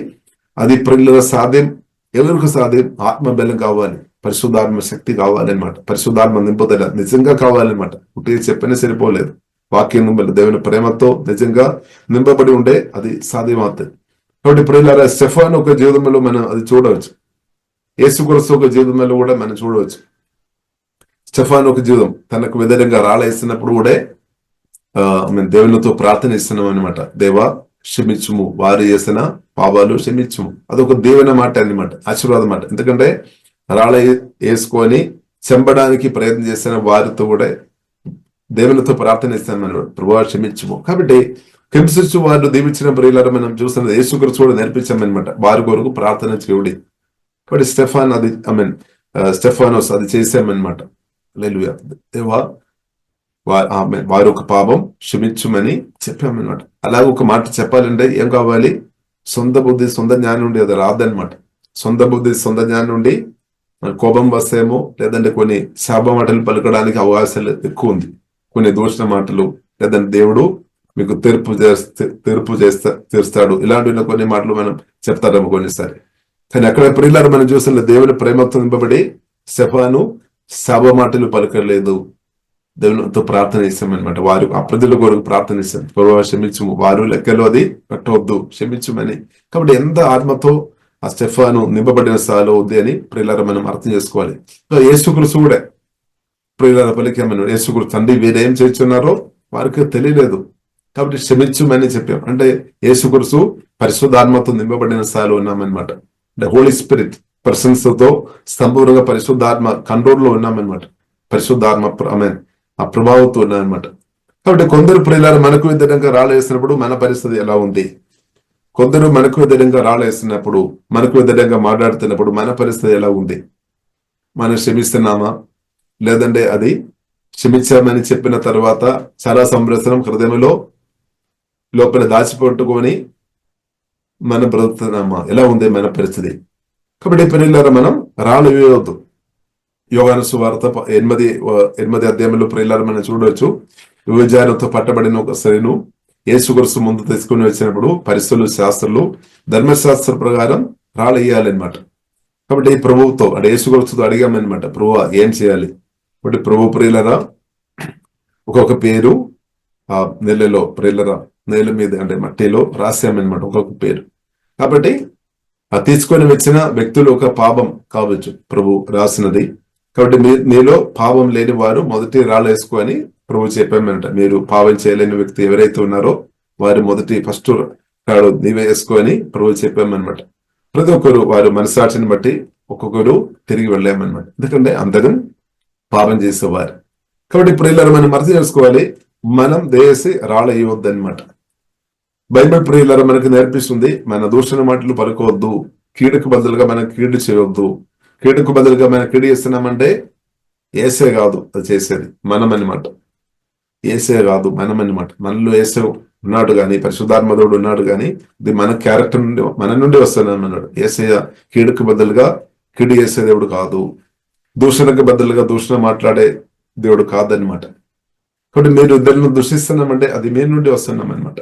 అది ప్రియుల సాధ్యం, ఎవరికి సాధ్యం? ఆత్మ బలం కావాలి, పరిశుద్ధాత్మ శక్తి కావాలన్నమాట, పరిశుద్ధాత్మ నింపుదల నిజంగా కావాలన్నమాట. పుట్టి చెప్పినా సరిపోలేదు, వాక్యం నింపలేదు, దేవుని ప్రేమతో నిజంగా నింపబడి ఉంటే అది సాధ్యమవుతుంది. కాబట్టి ప్రియులారా స్టెఫాను ఒక జీవితంలో మనం అది చూడవచ్చు, యేసుక్రీస్తు ఒక జీవితంలో కూడా మనం చూడవచ్చు. స్టెఫాను ఒక జీవితం తనకు వ్యతిరేకంగా రాళ్ళేస్తున్నప్పుడు కూడా దేవునితో ప్రార్థన ఇస్తున్నాం అనమాట, దేవా క్షమించుము, వారు చేసిన పాపాలు క్షమించుము. అదొక దేవుని మాట అన్నమాట, ఆశీర్వాదం మాట. ఎందుకంటే రాళ్ళ వేసుకొని చంపడానికి ప్రయత్నం చేసిన వారితో కూడా దేవునితో ప్రార్థన ఇస్తామన్నాడు, ప్రభువా క్షమించుము. కాబట్టి హింసించు వారిని దీవించిన ప్రియులారా మనం చూస్తున్నది యేసుక్రీస్తు కూడా నేర్పించామన్నమాట, వారి కొరకు ప్రార్థన చేయుడి. కాబట్టి స్టెఫానోస్ అది చేశామన్నమాట. హల్లెలూయా. దేవా వారి ఒక పాపం క్షమించుమని చెప్పామన్నమాట. అలాగే ఒక మాట చెప్పాలంటే ఏం కావాలి? సొంత బుద్ధి సొంత జ్ఞానం నుండి అది రాదనమాట. సొంత బుద్ధి సొంత జ్ఞానం నుండి కోపం వస్తేమో, లేదంటే కొన్ని శాప మాటలు పలకడానికి అవకాశాలు ఎక్కువ ఉంది, కొన్ని దూషణ మాటలు, లేదంటే దేవుడు మీకు తీరుస్తాడు, ఇలాంటి కొన్ని మాటలు మనం చెప్తారేమో కొన్నిసారి. కానీ అక్కడ ప్రియులారా మనం చూసిన దేవుని ప్రేమతో నింపబడి స్టెఫాను శాప మాటలు పలకలేదు, దేవునితో ప్రార్థన చేశామన్నమాట. వారు అప్రజల కొరకు ప్రార్థన చేశాం, ప్రభువా క్షమించుము, వారు లెక్కలో అది పెట్టవద్దు, క్షమించుమని. కాబట్టి ఎంత ఆత్మతో ఆ స్టెఫాను నింపబడిన స్థాయిలో ఉంది అని ప్రియులారా మనం అర్థం చేసుకోవాలి. యేసుక్రీస్తు కూడా ప్రియులారా పలికామని, యేసుక్రీస్తు తండ్రి వీరేం చేస్తున్నారో వారికి తెలియలేదు కాబట్టి క్షమించుమని చెప్పాం. అంటే యేసుక్రీస్తు పరిశుద్ధాత్మతో నింపబడిన స్థాయిలో ఉన్నామన్నమాట. అంటే హోలీ స్పిరిట్ పర్సన్స్ తో సంపూర్ణంగా పరిశుద్ధాత్మ కంట్రోల్లో ఉన్నామన్నమాట. పరిశుద్ధాత్మ ఆ ప్రభావంతో ఉన్నామన్నమాట. కాబట్టి కొందరు ప్రియులారా మనకు వ్యతిరేకంగా రాళ్ళు వేసినప్పుడు మన పరిస్థితి ఎలా ఉంది? కొందరు మనకు వ్యతిరేకంగా రాళ్ళు వేసినప్పుడు, మనకు వ్యతిరేకంగా మాట్లాడుతున్నప్పుడు మన పరిస్థితి ఎలా ఉంది? మనం క్షమిస్తున్నామా? లేదంటే అది క్షమించామని చెప్పిన తర్వాత చాలా సంవత్సరం హృదయంలో లోపల దాచిపెట్టుకొని మనం బ్రతుకుతున్నామా? ఎలా ఉంది మన పరిస్థితి? కాబట్టి ప్రియులారా మనం రాళ్ళు వేయవద్దు. యోహాను సువార్త 8వ అధ్యాయంలో ప్రియులారా మనం చూడవచ్చు, విభజనతో పట్టబడిన ఒక స్త్రీను యేసుక్రీస్తు ముందు తీసుకుని వచ్చినప్పుడు పరిస్థితులు, శాస్త్రులు ధర్మశాస్త్ర ప్రకారం రాళ్ళు వేయాలన్నమాట. కాబట్టి ప్రభువుతో అంటే యేసుక్రీస్తుతో అడిగామన్నమాట, ప్రభువా ఏం చేయాలి? కాబట్టి ప్రభు ప్రియులరా ఒక్కొక్క పేరు ఆ నెలలో ప్రియులరా నేల మీద అంటే మట్టిలో రాశామన్నమాట, ఒక్కొక్క పేరు. కాబట్టి ఆ తీసుకొని వచ్చిన వ్యక్తులు ఒక పాపం కావచ్చు ప్రభు రాసినది. కాబట్టి మీలో పాపం లేని వారు మొదటి రాళ్ళు వేసుకొని ప్రభు చెప్పామన్నట. మీరు పాపం చేయలేని వ్యక్తి ఎవరైతే ఉన్నారో వారు ఫస్ట్ రాడు నీవే వేసుకొని ప్రభు చెప్పామన్నమాట. ప్రతి ఒక్కరు వారు మనసాక్షిని బట్టి ఒక్కొక్కరు తిరిగి వెళ్ళామన్నమాట. ఎందుకంటే అందరం పాపం చేసేవారు. కాబట్టి ప్రియులారా మనం అర్థం చేసుకోవాలి, మనం దేశి రాళ్ళు వేయవద్దు అనమాట. బైబిల్ ప్రియులారా మనకు నేర్పిస్తుంది, మన దూషణ మాటలు పలుకోవద్దు, కీడుకు బదులుగా మనం కీడు చేయవద్దు. కీడుకు బదులుగా మనం కీడు చేస్తున్నామంటే ఏసే కాదు అది చేసేది, మనం అనమాట. ఏసే కాదు మనం అనమాట. మనలో ఏసే ఉన్నాడు కానీ, పరిశుద్ధాత్మదేవుడు ఉన్నాడు కానీ, ఇది మన క్యారెక్టర్ నుండి మన నుండి వస్తున్నాం అన్నాడు. ఏసయ్య కీడుకు బదులుగా కీడు చేసే దేవుడు కాదు, దూషణకు బదులుగా దూషణ మాట్లాడే దేవుడు కాదనమాట. కాబట్టి మీరు ఇద్దరిని దూషిస్తున్నామంటే అది మీ నుండి వస్తున్నాం అనమాట.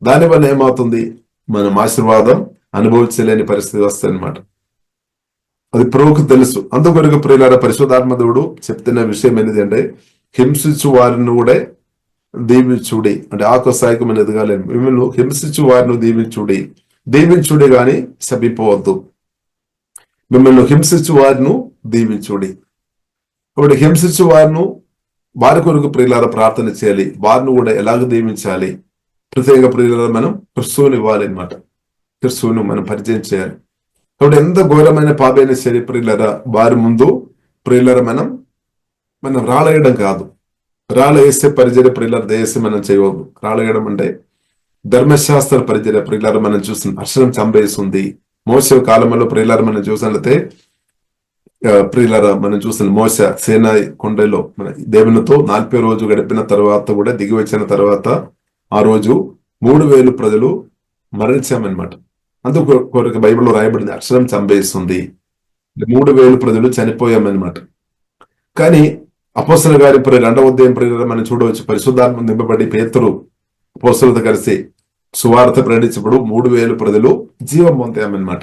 దానివల్ల ఏమవుతుంది? మనం ఆశీర్వాదం అనుభవించలేని పరిస్థితి వస్తుంది అనమాట. అది ప్రభువుకు తెలుసు. అందుకొరకు ప్రియులారా పరిశుద్ధాత్మ దేవుడు చెప్తున్న విషయం ఏంటంటే, హింసించు వారిని కూడా దీవించుడి. అంటే ఆకసాయికి మనం ఎదగాలేము. మిమ్మల్ని హింసించు వారిని దీవించుడి గాని శపిపోవద్దు. మిమ్మల్ని హింసించు వారిని దీవించుడి. కాబట్టి హింసించు వారి కొరకు ప్రియులారా ప్రార్థన చేయాలి. వారిని కూడా ఎలాగ దీవించాలి? ప్రత్యేక ప్రియులారా మనం క్రిస్తువుని ఇవ్వాలి అనమాట. క్రిస్తువును మనం పరిచయం చేయాలి. కాబట్టి ఎంత ఘోరమైన పాపైన సరే ప్రియులారా వారి ముందు ప్రియులారా మనం రాళేయడం కాదు. రాళ్ళ వేస్తే పరిచర్య ప్రియులారా దయచేసి మనం చేయవద్దు. రాళేయడం అంటే ధర్మశాస్త్ర పరిచర్య ప్రియులారా మనం చూస్తున్నాం. అక్షరం చంపేస్తుంది. మోసే కాలంలో ప్రియులారా మనం చూసినట్లయితే ప్రియులారా మనం చూస్తున్నాం, మోసే సేనాయి కొండలో మన దేవునితో 40 రోజు గడిపిన తర్వాత కూడా దిగి వచ్చిన తర్వాత ఆ రోజు 3000 ప్రజలు మరణించామన్నమాట. అందుకు కొరకు బైబిల్లో రాయబడింది అక్షరం చంపేస్తుంది, 3000 ప్రజలు చనిపోయామన్నమాట. కానీ అపోస్తలుల గారి 2వ అధ్యాయం ప్రియులారా మనం చూడవచ్చు, పరిశుద్ధాత్మ నింపబడి పేతురు అపోస్తలులతో కలిసి సువార్త ప్రకటించినప్పుడు 3000 ప్రజలు జీవం పొందామన్నమాట.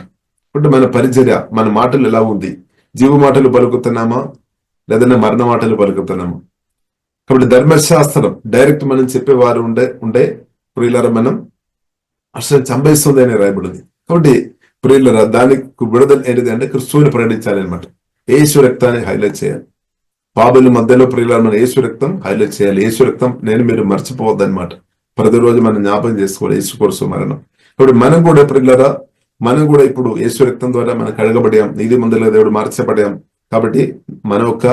అంటే మన పరిచర్య, మన మాటలు ఎలా ఉంది? జీవ మాటలు పలుకుతున్నామా లేదన్నా మరణ మాటలు పలుకుతున్నామా? కాబట్టి ధర్మశాస్త్రం డైరెక్ట్ మనం చెప్పేవారు ఉండే ప్రియులారా మనం అక్షరం చంపేస్తుంది అని రాయబడింది. కాబట్టి ప్రియులారా దానికి విడుదల ఏంటిది అంటే క్రిస్తువుని ప్రకటించాలి అనమాట. యేసు రక్తాన్ని హైలైట్ చేయాలి. పాపుల మధ్యలో ప్రియులారా మనం యేసు రక్తం హైలైట్ చేయాలి. యేసు రక్తం మీరు మర్చిపోవద్దు అనమాట. ప్రతిరోజు మనం జ్ఞాపకం చేసుకోవాలి యేసు కొరకు మరణం. కాబట్టి మనం కూడా ప్రియులారా మనం కూడా ఇప్పుడు యేసు రక్తం ద్వారా మనం కడగబడాం, నీతిమంతులుగా దేవుడు మార్చబడాం. కాబట్టి మన యొక్క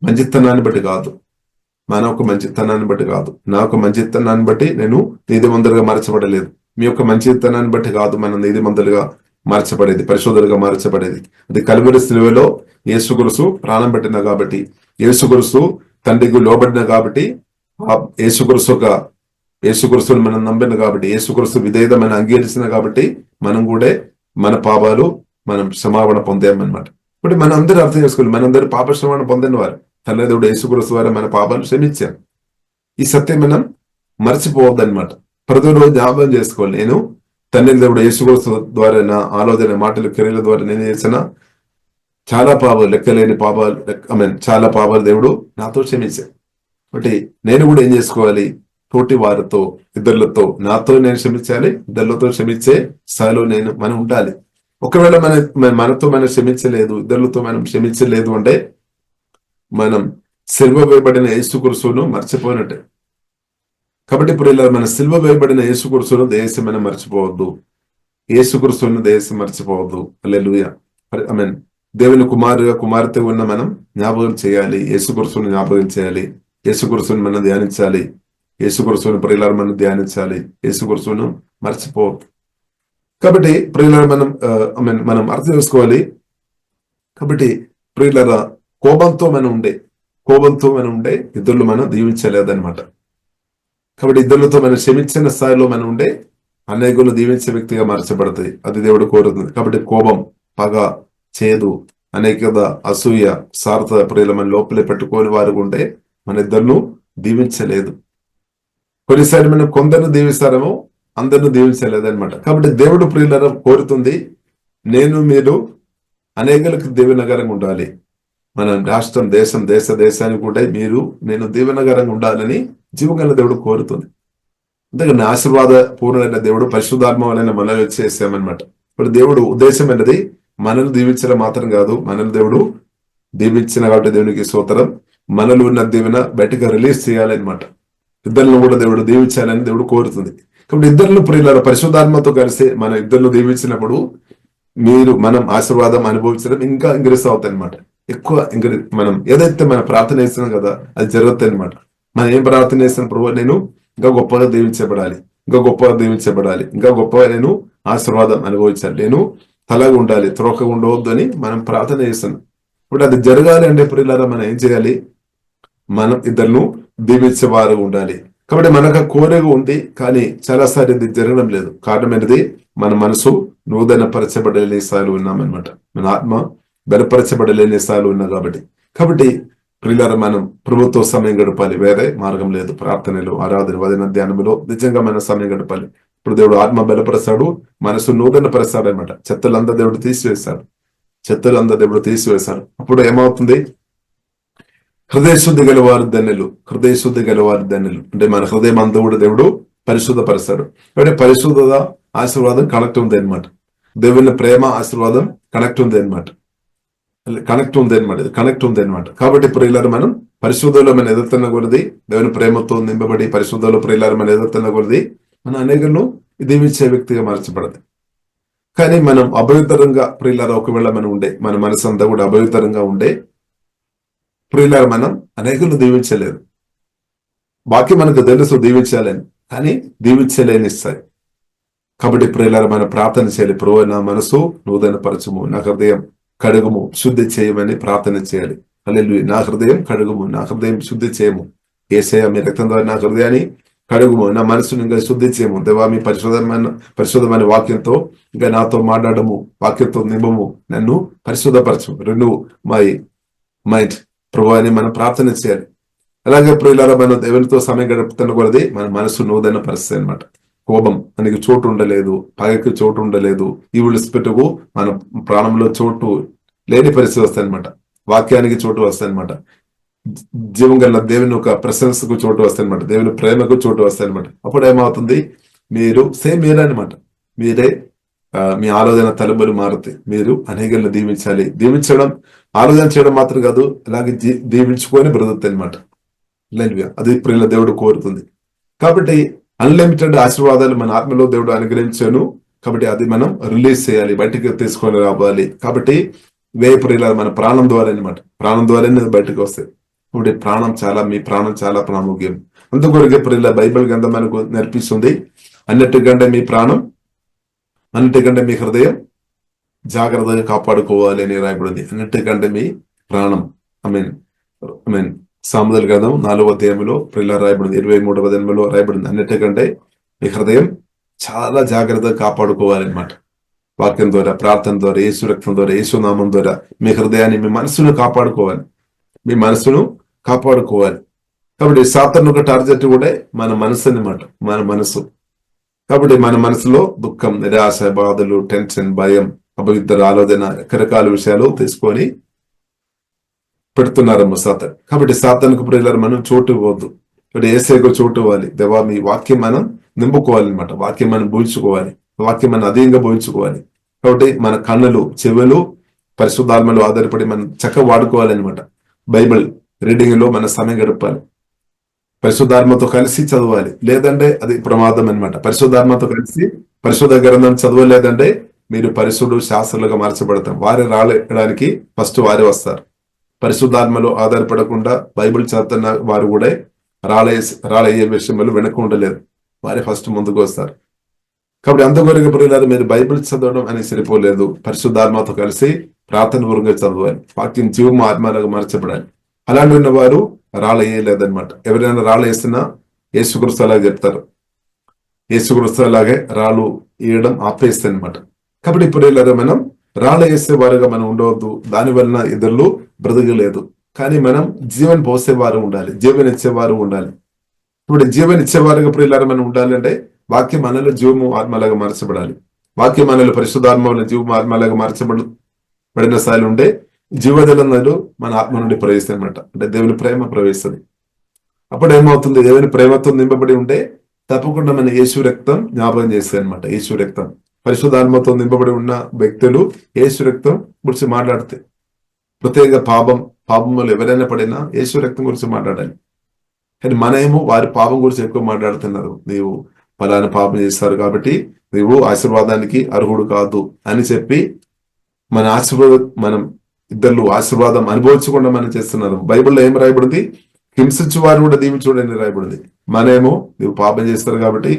మంచితనాన్ని బట్టి కాదు, మన యొక్క మంచితనాన్ని బట్టి కాదు, నా యొక్క మంచితనాన్ని బట్టి నేను నీతిమంతులుగా మార్చబడలేదు. మీ యొక్క మంచితనాన్ని బట్టి కాదు మనం నీతిమంతులుగా మార్చబడేది, పరిశుద్ధులుగా మార్చబడేది. అది కలువరి శిలువలో యేసుక్రీస్తు ప్రాణం పెట్టిన కాబట్టి, యేసుక్రీస్తు తండ్రికి లోబడిన కాబట్టి, ఆ యేసుక్రీస్తుని మనం నమ్మిన కాబట్టి, యేసుక్రీస్తు విధేయత మనం అంగీకరించిన కాబట్టి మనం కూడా మన పాపాలు మనం క్షమాపణ పొందామన్నమాట. ఇప్పుడు మనం అందరూ అర్థం చేసుకోవాలి, మనందరూ పాప క్షమాపణ పొందిన వారు. తండ్రి దేవుడు యేసుక్రీస్తు ద్వారా మన పాపాలు క్షమించాం. ఈ సత్యం మనం మర్చిపోవద్దన్నమాట. ప్రతిరోజు జ్ఞాపకం చేసుకోవాలి, నేను తండ్రి దేవుడు యేసుక్రీస్తు ద్వారా నా ఆలోచన, మాటలు, క్రియల ద్వారా నేను చేసిన చాలా పాపాలు, లెక్కలేని పాపాలు, చాలా పాపాలు దేవుడు నాతో క్షమించాను. కాబట్టి నేను కూడా ఏం చేసుకోవాలి, తోటి వారితో, ఇద్దరులతో, నాతో నేను క్షమించాలి, ఇద్దరులతో క్షమించే స్థాయిలో మనం ఉండాలి. ఒకవేళ మనతో మనం క్షమించలేదు, ఇద్దరులతో మనం క్షమించలేదు అంటే మనం సిల్వ వేయబడిన యేసుక్రీస్తును మర్చిపోయినట్టే. కాబట్టి ఇప్పుడు ఇలా మన సిల్వ వేయబడిన యేసుక్రీస్తును దయచేసి మనం మర్చిపోవద్దు, యేసుక్రీస్తును దయచేసి మర్చిపోవద్దు. హల్లెలూయా. ఆమేన్. దేవుని కుమార్తె ఉన్న మనం జ్ఞాపకం చేయాలి, యేసుక్రీస్తును జ్ఞాపకం చేయాలి, యేసుక్రీస్తును మనం ధ్యానించాలి, యేసుక్రీస్తును ప్రియులారా మనం ధ్యానించాలి, యేసుక్రీస్తును మర్చిపోవద్దు. కాబట్టి ప్రియులారా మనం అర్థం చేసుకోవాలి. కాబట్టి ప్రియులారా కోపంతో మనం ఉండే ఇద్దరు మనం దీవించలేదన్నమాట. కాబట్టి ఇద్దరులతో మనం క్షమించిన స్థాయిలో మనం ఉండే అనేకులను దీవించే వ్యక్తిగా మార్చబడతాయి, అది దేవుడు కోరుతుంది. కాబట్టి కోపం, పగ, చేదు, అనేకత, అసూయ, స్వార్థ ప్రియుల మన లోపలే పెట్టుకోని వారు ఉంటే మన ఇద్దరును దీవించలేదు. కొన్నిసారి మనం కొందరిని దీవిస్తారేమో, అందరిని దీవించలేదన్నమాట. కాబట్టి దేవుడు ప్రియులను కోరుతుంది, మీరు అనేకులకు దీవెనకరంగా ఉండాలి. మన రాష్ట్రం, దేశానికి కూడా నేను దీవెనకరంగా ఉండాలని జీవగల దేవుడు కోరుతుంది. అందుకని ఆశీర్వాద పూర్ణమైన దేవుడు పరిశుద్ధాత్మ వలన మనల్ని చేసామన్నమాట. ఇప్పుడు దేవుడు ఉద్దేశం అనేది మనల్ని దీవించడం మాత్రం కాదు, మనల్ని దేవుడు దీవించిన కాబట్టి దేవునికి స్తోత్రం, మనలో ఉన్న దీవెన బయటగా రిలీజ్ చేయాలన్నమాట. ఇద్దరిని కూడా దేవుడు దీవించాలని దేవుడు కోరుతుంది. కాబట్టి ఇద్దరు ప్రియులారా పరిశుద్ధాత్మతో కలిసి మన ఇద్దరు దీవించినప్పుడు మనం ఆశీర్వాదం అనుభవించడం ఇంకా ఇంక్రీస్ అవుతాయి అనమాట. ఎక్కువ మనం ఏదైతే మనం ప్రార్థన చేస్తున్నాం కదా అది జరుగుతాయి అనమాట. మనం ఏం ప్రార్థన చేస్తున్న ప్రభు, నేను ఇంకా గొప్పగా దీవించబడాలి, ఇంకా గొప్పగా దీవించబడాలి, ఇంకా గొప్పగా నేను ఆశీర్వాదం అనుభవించాలి, నేను తలగా ఉండాలి, త్రోకగా ఉండవద్దు అని మనం ప్రార్థన చేస్తున్నాం. ఇప్పుడు అది జరగాలి అంటే ప్రియులారా మనం ఏం చేయాలి, మనం ఇద్దరును దీవించేవారు ఉండాలి. కాబట్టి మనకు కోరిక ఉంది, కానీ చాలాసార్లు ఇది జరగడం లేదు. కారణం ఏంటిది, మన మనసు నూతన పరచబడలేని స్థాయిలో ఉన్నామన్నమాట. మన ఆత్మ బలపరచబడలేని స్థాయిలో ఉన్నాం. కాబట్టి ప్రియులారా మనం ప్రభుత్వ సమయం గడపాలి, వేరే మార్గం లేదు. ప్రార్థనలో, ఆరాధన, వదన, ధ్యానంలో నిజంగా మన సమయం గడపాలి. ఇప్పుడు దేవుడు ఆత్మ బలపరుస్తాడు, మనసు నూతన పరుస్తాడు అనమాట. చెత్తలంతా దేవుడు తీసివేస్తాడు. అప్పుడు ఏమవుతుంది, హృదయశుద్ధి గలవారు ధన్యులు అంటే మన హృదయం అంతా కూడా దేవుడు పరిశుద్ధపరుస్తాడు. కాబట్టి పరిశుద్ధత ఆశీర్వాదం కనెక్ట్ ఉంది అనమాట. దేవుని ప్రేమ ఆశీర్వాదం కనెక్ట్ ఉంది అనమాట. కాబట్టి ప్రియులారా మనం పరిశుద్ధంలో మనం ఎదుర్కొన్న కొలది, దేవుని ప్రేమతో నింపబడి పరిశుద్ధంలో ప్రియులారా మనం ఎదుర్కొన్న కొలది మన అనేకులను దీవించే వ్యక్తిగా మార్చబడదు. కానీ మనం అపవిత్రంగా ప్రియులారా ఒకవేళ మనం మన మనసు అంతా కూడా అపవిత్రంగా ఉండే ప్రియులారా మనం అనేకులను దీవించలేదు. బాకీ మనకు తెలుసు దీవించాలని, కానీ దీవించలేని స్థాయి. కాబట్టి ప్రియులారా మనం ప్రార్థన చేయాలి, ప్రభు నా మనసు నూతన పరచుము, నా హృదయం కడుగుము, శుద్ధి చేయమని ప్రార్థన చేయాలి. హల్లెలూయా. నా హృదయం కడుగుము, నా హృదయం శుద్ధి చేయము. యేసయ్య మీ రక్తం ద్వారా నా హృదయాన్ని కడుగుము, నా మనసును ఇంకా శుద్ధి చేయము. దేవా మీ పరిశుద్ధమైన వాక్యంతో ఇంకా నాతో మాట్లాడము, వాక్యంతో నింపము, నన్ను పరిశుద్ధపరచము, రెన్యూ మై మైండ్ ప్రభు అని మనం ప్రార్థన చేయాలి. అలాగే ప్రియులారా మనం దేవునితో సమయం గడుపుతున్న కొలది మన మనసు నూతన పరిస్థితి అనమాట. కోపం మనకి చోటు ఉండలేదు, పగకి చోటు ఉండలేదు, ఈ విడిచిపెట్టుకు మన ప్రాణంలో చోటు లేని పరిస్థితి వస్తాయి అనమాట. వాక్యానికి చోటు వస్తాయి అనమాట. జీవం గల దేవుని ఒక ప్రశంసకు చోటు వస్తాయి అనమాట. దేవుని ప్రేమకు చోటు వస్తాయి అనమాట. అప్పుడు ఏమవుతుంది, మీరనమాట, మీరే మీ ఆలోచన తలుపులు మారుతాయి. మీరు అనేకలను దీవించాలి. దీవించడం ఆలోచన చేయడం మాత్రం కాదు, అలాగే దీవించుకొని బ్రతుకుతాయి అనమాట. అది ప్రియుల దేవుడు కోరుతుంది. కాబట్టి అన్లిమిటెడ్ ఆశీర్వాదాలు మన ఆత్మలో దేవుడు అనుగ్రహించాను. కాబట్టి అది మనం రిలీజ్ చేయాలి, బయటికి తీసుకొని రావాలి. కాబట్టి ప్రియులారా మన ప్రాణం ద్వారా అనమాట, ప్రాణం ద్వారానే అది బయటకు వస్తాయి. కాబట్టి మీ ప్రాణం చాలా ప్రాముఖ్యం. అందుకొరకే ప్రియుల బైబిల్ గ్రంథం మనకు నేర్పిస్తుంది, అన్నిటికంటే మీ ప్రాణం, అన్నిటికంటే మీ హృదయం జాగ్రత్తగా కాపాడుకోవాలి అని రాయబడింది. అన్నిటికంటే మీ ప్రాణం. ఐ మీన్ సామెతల గ్రంథం 4వ అధ్యాయంలో ప్రియుల రాయబడింది, 23వ అధ్యాయంలో రాయబడింది, అన్నిటికంటే మీ హృదయం చాలా జాగ్రత్తగా కాపాడుకోవాలన్నమాట. వాక్యం ద్వారా, ప్రార్థన ద్వారా, యేసు రక్తం ద్వారా, యేసు నామం ద్వారా మీ హృదయాన్ని, మీ మనసును కాపాడుకోవాలి, మీ మనసును కాపాడుకోవాలి. కాబట్టి సాతాను ఒక టార్గెట్ కూడా మన మనసు అన్నమాట, మన మనసు. కాబట్టి మన మనసులో దుఃఖం, నిరాశ, బాధలు, టెన్షన్, భయం, అపవిత్ర ఆలోచన, రకరకాల విషయాలు తీసుకొని పెడుతున్నారమ్మ సాతాను. కాబట్టి సాతానుకు ప్రియులారా మనం చోటు ఇవ్వద్దు. ఇక్కడ యేసేకు చోటు ఇవ్వాలి. దేవా మీ వాక్యం మనం నింపుకోవాలన్నమాట, వాక్యం మనం బోల్చుకోవాలి, వాక్యం మనం అధీనంగా బోల్చుకోవాలి. కాబట్టి మన కన్నులు, చెవులు పరిశుద్ధాత్మలో ఆధారపడి మనం చక్కగా వాడుకోవాలన్నమాట. బైబిల్ రీడింగ్ లో మన సమయం గడపాలి, పరిశుద్ధాత్మతో కలిసి చదవాలి, లేదంటే అది ప్రమాదం అనమాట. పరిశుద్ధాత్మతో కలిసి పరిశుద్ధ గ్రంథం చదవలేదంటే మీరు పరిశుద్ధ శాస్త్రులుగా మార్చబడతాం. వారి రాయడానికి ఫస్ట్ వారే వస్తారు. పరిశుద్ధాత్మలో ఆధారపడకుండా బైబిల్ చదువుతున్న వారు కూడా రాలయ్యే విషయంలో వెనక ఉండలేదు, వారే ఫస్ట్ ముందుకు వస్తారు. కాబట్టి అంతవరకు ప్రియులారా మీరు బైబిల్ చదవడం అనేది సరిపోలేదు, పరిశుద్ధాత్మతో కలిసి ప్రార్థన పూర్వకంగా చదవాలి, వాక్యం జీవం ఆత్మలాగా మార్చబడాలి. అలాంటి ఉన్న వారు రాళ్ళేయలేదన్నమాట. ఎవరైనా రాళ్ళు వేసినా యేసుక్రీస్తు అలాగే చెప్తారు, యేసుక్రీస్తు అలాగే రాళ్ళు వేయడం ఆపేస్తాయి అనమాట. కాబట్టి ప్రియులారా మనం రాళ్ళ వేసేవారుగా మనం ఉండవద్దు, దాని వలన ఇతరులు బ్రతకలేదు. కానీ మనం జీవన్ పోసేవారు ఉండాలి, జీవన్ ఇచ్చేవారు ఉండాలి. ఇప్పుడు జీవన్ ఇచ్చేవారుగా ప్రియులారా మనం ఉండాలంటే వాక్యం మనలో జీవము ఆత్మలాగా మార్చబడాలి. వాక్యం మనలో పరిశుద్ధాత్మ జీవము ఆత్మలాగా మార్చబడిన స్థాయిలో ఉంటే జీవజలంలో మన ఆత్మ నుండి ప్రవేశిస్తాయి అనమాట. అంటే దేవుని ప్రేమ ప్రవేశిస్తుంది. అప్పుడు ఏమవుతుంది, దేవుని ప్రేమతో నింపబడి ఉంటే తప్పకుండా మన యేసు రక్తం జ్ఞాపకం చేస్తాయి అనమాట. యేసు రక్తం, పరిశుద్ధాత్మతో నింపబడి ఉన్న వ్యక్తులు యేసు రక్తం గురించి మాట్లాడితే, ప్రత్యేక పాపంలో ఎవరైనా పడినా యేసు రక్తం గురించి మాట్లాడాలి. కానీ మనమేమో వారి పాపం గురించి ఎక్కువ మాట్లాడుతున్నారు. నీవు ఫలానా పాపం చేస్తారు కాబట్టి నీవు ఆశీర్వాదానికి అర్హుడు కాదు అని చెప్పి మనం ఇద్దరు ఆశీర్వాదం అనుభవించకుండా మనం చేస్తున్నారు. బైబిల్లో ఏం రాయబడింది, హింసించు వారు కూడా దీవించుడని రాయబడింది. మనమేమో నీవు పాపం చేస్తారు కాబట్టి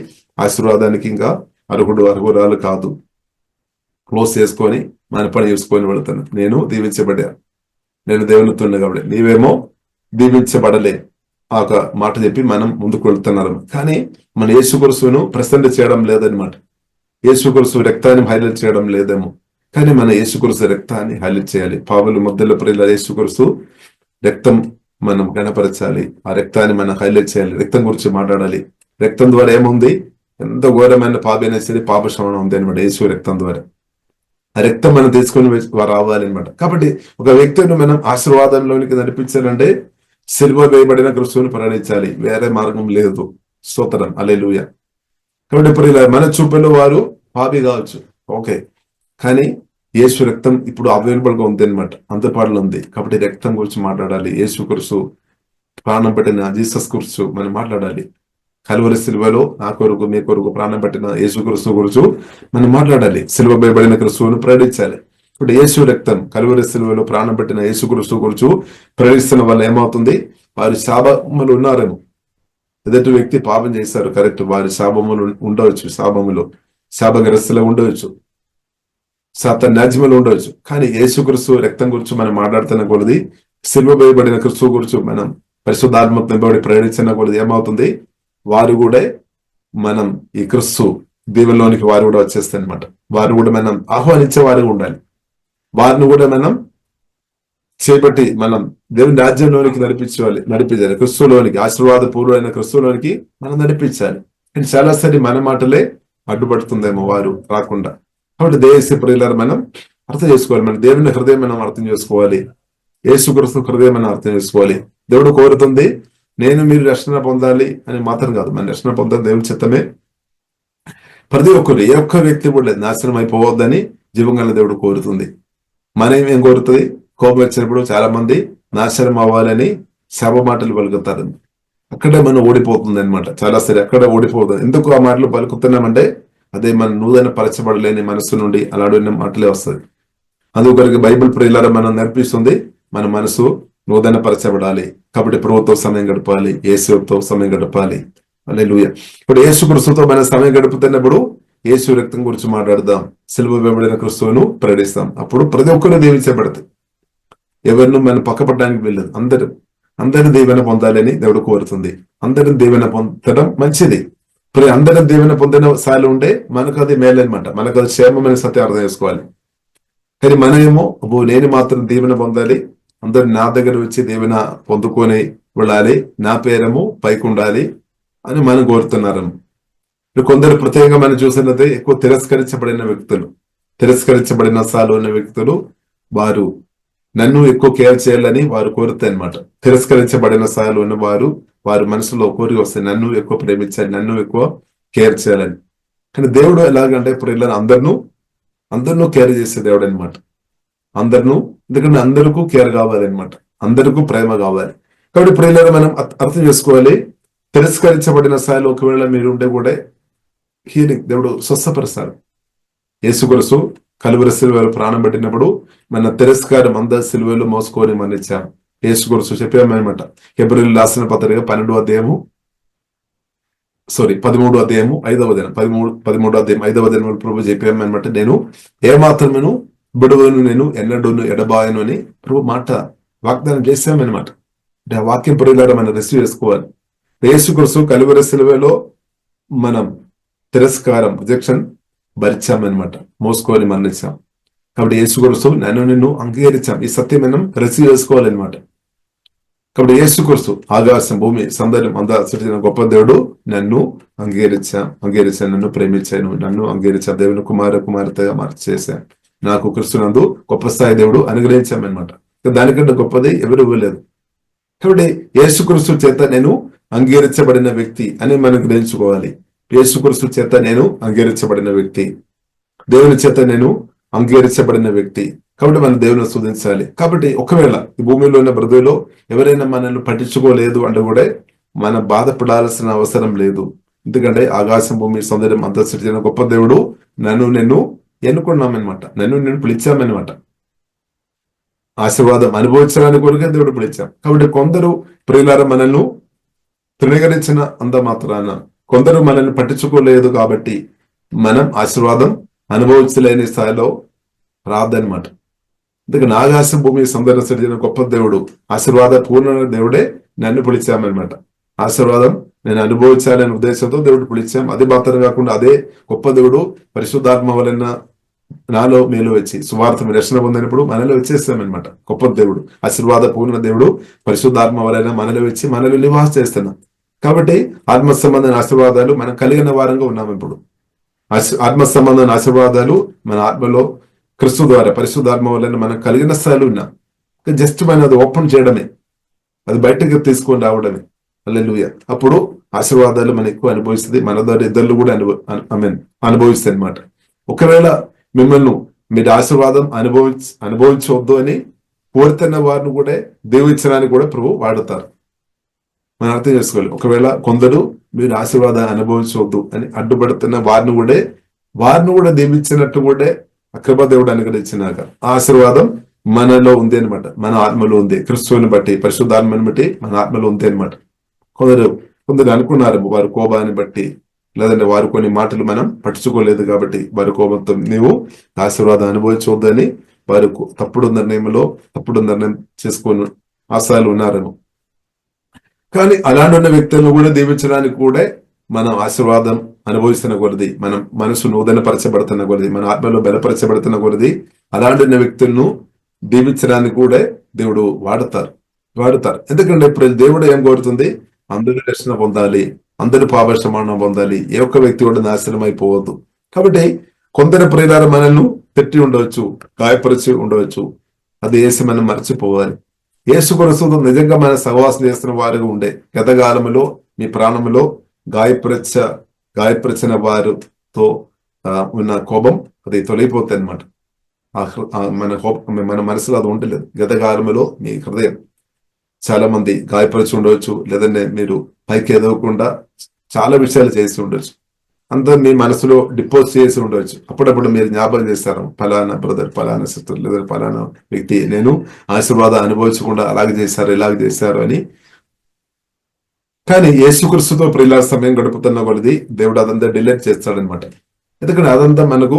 ఆశీర్వాదానికి ఇంకా అర్హురాలు కాదు, క్లోజ్ చేసుకొని మన పని చేసుకొని వెళుతాను. నేను దీవించబడ్డా, నేను దేవునితో ఉన్నా కాబట్టి, నీవేమో దీవించబడలే ఆ ఒక మాట చెప్పి మనం ముందుకు వెళ్తున్నారు. కానీ మన యేసుక్రీస్తును ప్రసన్న చేయడం లేదనమాట. యేసుక్రీస్తు రక్తాన్ని హైలైట్ చేయడం లేదేమో, కానీ మన యేసుక్రీస్తు రక్తాన్ని హైలైట్ చేయాలి. పావులు ముద్దల ప్రియుల యేసుక్రీస్తు రక్తం మనం గణపరచాలి, ఆ రక్తాన్ని మనం హైలైట్ చేయాలి, రక్తం గురించి మాట్లాడాలి. రక్తం ద్వారా ఏముంది, ఎంత ఘోరమైన పాపైనా సరే పాప శ్రవణం ఉంది అనమాట. యేసు రక్తం ద్వారా ఆ రక్తం మనం తీసుకొని రావాలి అనమాట. కాబట్టి ఒక వ్యక్తిని మనం ఆశీర్వాదంలోనికి నడిపించాలంటే సిలువ వేయబడిన క్రీస్తుని ప్రణించాలి, వేరే మార్గం లేదు. స్తోత్రం, హల్లెలూయా. కాబట్టి ఇప్పుడు ఇలా మన చూపులో వారు పాపి కావచ్చు, ఓకే, కానీ యేసు రక్తం ఇప్పుడు అవైలబుల్ గా ఉంది అనమాట, అందుబాటులో ఉంది. కాబట్టి రక్తం గురించి మాట్లాడాలి. యేసు క్రీస్తు ప్రాణం పెట్టిన జీసస్ గురించి మనం మాట్లాడాలి. కలువరి సిలువలో నా కొరకు మీ కొరకు ప్రాణం పెట్టిన యేసు క్రీస్తు గురించి మనం మాట్లాడాలి. సిలువ వేయబడిన క్రీస్తుని ప్రకటించాలి. ఇప్పుడు యేసు రక్తం, కలువరి సిలువలో ప్రాణం పెట్టిన యేసు క్రీస్తు గురించి ప్రకటిస్తున్న వల్ల ఏమవుతుంది, వారి శాపములు ఉన్నారేమో. ఎదుటి వ్యక్తి పాపం చేశారు, కరెక్ట్, వారి శాపములు ఉండవచ్చు, శాపగ్రస్తులు ఉండవచ్చు, సాతాన్యాజ్యములు ఉండవచ్చు. కానీ యేసుక్రీస్తు రక్తం గురించి మనం మాట్లాడుతున్న కొలది, సిలువ వేయబడిన క్రీస్తు గురించి మనం పరిశుద్ధాత్మకు నింపబడి ప్రకటించిన కొలది ఏమవుతుంది, వారు కూడా మనం ఈ క్రీస్తు దీవెనలోనికి వారు కూడా వచ్చేస్తాయి అనమాట. వారు కూడా మనం ఆహ్వానించే వారు ఉండాలి. వారిని కూడా మనం చేపట్టి మనం దేవుని రాజ్యంలోనికి నడిపించాలి. క్రీస్తులోనికి, ఆశీర్వాద పూర్వమైన క్రీస్తులోనికి మనం నడిపించాలి. అండ్ చాలాసారి మన మాటలే అడ్డుపడుతుందేమో వారు రాకుండా. కాబట్టి దేశ ప్రియులారా మనం అర్థం చేసుకోవాలి, మన దేవుని హృదయం మనం అర్థం చేసుకోవాలి, యేసుక్రీస్తు హృదయం మనం అర్థం చేసుకోవాలి. దేవుడు కోరుతుంది నేను మీరు రక్షణ పొందాలి అని మాత్రం కాదు, మన రక్షణ పొందాలి దేవుని చిత్తమే. ప్రతి ఒక్కరు, ఏ ఒక్క వ్యక్తి కూడా నాశనం అయిపోవద్దని జీవంగల దేవుడు కోరుతుంది. మనం ఏం కోరుతుంది, కోపం వచ్చినప్పుడు చాలా మంది నాశనం అవ్వాలని శాప మాటలు పలుకుతారు, అక్కడే మనం ఓడిపోతుంది అనమాట. చాలా సరే అక్కడ ఓడిపోతుంది. ఎందుకు ఆ మాటలు పలుకుతున్నామంటే అదే మన నూతన పరచబడలేని మనసు నుండి అలాంటి మాటలే వస్తుంది. అందుకొరకు బైబిల్ ప్రియులారా మనం నేర్పిస్తుంది మన మనసు నూతన పరచబడాలి. కాబట్టి ప్రభుత్వ సమయం గడపాలి, యేసుతో సమయం గడపాలి. హల్లెలూయా. ఇప్పుడు యేసు క్రీస్తుతో మన సమయం గడుపుతున్నప్పుడు యేసు రక్తం గురించి మాట్లాడదాం, సిలువ వెంబడిన క్రీస్తువును ప్రకటిస్తాం. అప్పుడు ప్రతి ఒక్కరు దీవించబడతాయి. ఎవరిని మనం పక్కపడడానికి వెళ్ళదు. అందరి దీవెన పొందాలని దేవుడు కోరుతుంది. అందరి దీవెన పొందడం మంచిది. అందరి దీవెన పొందిన సార్లు ఉంటే మనకు అది మేలనమాట, మనకు అది క్షేమమైన సత్యం అర్థం చేసుకోవాలి. కానీ మనమేమో నేను మాత్రం దీవెన పొందాలి, అందరు నా దగ్గర వచ్చి దీవెన పొందుకొని వెళ్ళాలి, నా పేరేమో పైకి ఉండాలి అని మనం కోరుతున్నారు. కొందరు ప్రత్యేకంగా మనం చూసినది ఎక్కువ తిరస్కరించబడిన సార్లు ఉన్న వ్యక్తులు, వారు నన్ను ఎక్కువ కేర్ చేయాలని వారు కోరుతాయి అనమాట. తిరస్కరించబడిన స్థాయిలో ఉన్న వారి మనసులో కోరిక వస్తాయి, నన్ను ఎక్కువ ప్రేమించాలి, నన్ను ఎక్కువ కేర్ చేయాలని. కానీ దేవుడు ఎలాగంటే ఇప్పుడు ఇలా అందరినూ కేర్ చేసే దేవుడు అనమాట. ఎందుకంటే అందరికీ కేర్ కావాలి అనమాట, అందరికీ ప్రేమ కావాలి. కాబట్టి ఇప్పుడు ఇలా మనం అర్థం చేసుకోవాలి. తిరస్కరించబడిన స్థాయిలో ఒకవేళ మీరు ఉంటే కూడా హీలింగ్ దేవుడు స్వస్థపరుస్తాడు. యేసు క్రీస్తు కలువరి సిలువలో ప్రాణం పెట్టినప్పుడు మన తిరస్కారం అందరి సిలువలో మోసుకొని మన్నించాం. యేసు క్రీస్తు చెప్పామన్నమాట. హెబ్రీయులకు రాసిన పత్రిక 13వ అధ్యాయము 5వ అధ్యాయం ప్రభు చెప్పామన్నమాట. నేను ఏమాత్రమేను బిడువను, నేను ఎన్నడూను ఎడబాయను అని ప్రభు వాగ్దానం చేశామన్నమాట. అంటే ఆ వాక్యం పరిలాగా మనం రిసీవ్ చేసుకోవాలి. యేసు క్రీస్తు కలువరి సిలువలో మనం తిరస్కారం, రిజెక్షన్ భరించామన్నమాట, మోసుకొని మరణించాం. కాబట్టి యేసు క్రీస్తు నిన్ను అంగీకరించాం. ఈ సత్యం మనం రిసీవ్ చేసుకోవాలన్నమాట. కాబట్టి యేసు క్రీస్తు ఆకాశం భూమి సందర్భం అంతా సృష్టించిన గొప్ప దేవుడు నన్ను అంగీకరించాను, నన్ను ప్రేమించాను, నన్ను అంగీకరించాను, దేవుని కుమార్తెగా మార్చేశాను. నాకు క్రీస్తునందు గొప్ప స్థాయి దేవుడు అనుగ్రహించామన్నమాట. దానికంటే గొప్పది ఎవరు ఇవ్వలేదు. కాబట్టి యేసు క్రీస్తు చేత నేను అంగీకరించబడిన వ్యక్తి అని మనం గ్రహించుకోవాలి. యేసు క్రీస్తు చేత నేను అంగీకరించబడిన వ్యక్తి, దేవుని చేత నేను అంగీకరించబడిన వ్యక్తి. కాబట్టి మనం దేవుని స్తుతించాలి. కాబట్టి ఒకవేళ ఈ భూమిలో ఉన్న బ్రతుకులో ఎవరైనా మనల్ని పట్టించుకోలేదు అంటే కూడా మనం బాధపడాల్సిన అవసరం లేదు. ఎందుకంటే ఆకాశం భూమి సౌందర్యం అంతా సృష్టించిన గొప్ప దేవుడు నిన్ను ఎన్నుకున్నామన్నమాట, నేను పిలిచామన్నమాట. ఆశీర్వాదం అనుభవించడానికి కొరకే దేవుడు పిలిచాం. కాబట్టి కొందరు ప్రియులారా మనల్ని తృణీకరించిన అంత మాత్రాన, కొందరు మనల్ని పట్టించుకోలేదు కాబట్టి మనం ఆశీర్వాదం అనుభవించలేని స్థాయిలో రాదనమాట. అందుకని ఆకాశం భూమి సందర్శించిన గొప్ప దేవుడు, ఆశీర్వాద పూర్ణ దేవుడే నన్ను పిలిచామన్నమాట. ఆశీర్వాదం నేను అనుభవించాలనే ఉద్దేశంతో దేవుడు పిలిచాం. అది మాత్రం కాకుండా అదే గొప్ప దేవుడు పరిశుద్ధాత్మ వలన నాలో మేలు వచ్చి సువార్త రక్షణ పొందినప్పుడు మనలో వచ్చేస్తామన్నమాట. గొప్ప దేవుడు, ఆశీర్వాద పూర్ణ దేవుడు పరిశుద్ధాత్మ వలన మనలో వచ్చి మనలో నివాస చేస్తున్నాం. కాబట్టి ఆత్మ సంబంధమైన ఆశీర్వాదాలు మనం కలిగిన వారంగా ఉన్నాం. ఇప్పుడు ఆత్మ సంబంధమైన ఆశీర్వాదాలు మన ఆత్మలో క్రీస్తు ద్వారా పరిశుద్ధాత్మ వలన మనం కలిగిన స్థాయిలో ఉన్నాం. జస్ట్ మనం అది ఓపెన్ చేయడమే, అది బయటకు తీసుకొని రావడమే. హల్లెలూయా. అప్పుడు ఆశీర్వాదాలు మనం ఎక్కువ అనుభవిస్తుంది, మన ద్వారా ఇద్దరు కూడా అనుభవిస్తుంది అనమాట. ఒకవేళ మిమ్మల్ని మీరు ఆశీర్వాదం అనుభవించవద్దు అని కోరుతున్న వారిని కూడా దీవించడానికి కూడా ప్రభు వాడుతారు. మనం అర్థం చేసుకోవాలి. ఒకవేళ కొందరు మీరు ఆశీర్వాదం అనుభవించవద్దు అని అడ్డుపడుతున్న వారిని కూడా దీవించినట్టు కూడా కృప దేవుడు అనుగ్రహించినాక ఆశీర్వాదం మనలో ఉంది అనమాట, మన ఆత్మలో ఉంది. క్రీస్తుని బట్టి పరిశుద్ధాత్మని బట్టి మన ఆత్మలో ఉంది అనమాట. కొందరు అనుకున్నారు వారి కోపాన్ని బట్టి, లేదంటే వారు కొన్ని మాటలు మనం పట్టించుకోలేదు కాబట్టి వారి కోపంతో నీవు ఆశీర్వాదం అనుభవించవద్దని వారు తప్పుడు నిర్ణయం చేసుకొని ఆశలు ఉన్నారేమో. కానీ అలాంటి ఉన్న వ్యక్తులను కూడా దీవించడానికి కూడా మనం ఆశీర్వాదం అనుభవిస్తున్న కొలది, మనం మనసు నూతనపరచబడుతున్న కొలది, మన ఆత్మలో బలపరచబడుతున్న కొలది అలాంటి ఉన్న వ్యక్తులను దీవించడానికి కూడా దేవుడు వాడతారు. ఎందుకంటే ఇప్పుడు దేవుడు ఏం కోరుతుంది? అందరూ రక్షణ పొందాలి, అందరూ పాపక్షమాపణ పొందాలి, ఏ ఒక్క వ్యక్తి కూడా నాశనం అయిపోవద్దు. కాబట్టి కొందరు ప్రియులారా మనల్ని పెట్టి ఉండవచ్చు, గాయపరిచి ఉండవచ్చు, అది వేసి మనం మర్చిపోవాలి. యేసు క్రీస్తు నిజంగా మన సహవాసం చేస్తున్న వారుగా ఉండే గతకాలంలో మీ ప్రాణంలో గాయపరిచిన వారితో ఉన్న కోపం అది తొలగిపోతుంది అనమాట. మన మనసులో అది ఉండలేదు. గతకాలంలో మీ హృదయం చాలా మంది గాయపరిచి ఉండవచ్చు, లేదంటే మీరు పైకి ఎదగకుండా చాలా విషయాలు చేసి ఉండొచ్చు. అంతా మీ మనసులో డిపోజ్ చేసి ఉండవచ్చు. అప్పుడప్పుడు మీరు జ్ఞాపకం చేస్తారు, ఫలానా బ్రదర్, ఫలానా సిస్టర్ లేదా ఫలానా వ్యక్తి నేను ఆశీర్వాదం అనుభవించకుండా అలాగే చేశారు, ఇలాగ చేశారు అని. కానీ యేసుక్రీస్తుతో ప్రియుల సమయం గడుపుతున్న కొలది దేవుడు అదంతా డిలీట్ చేస్తాడనమాట. ఎందుకంటే అదంతా మనకు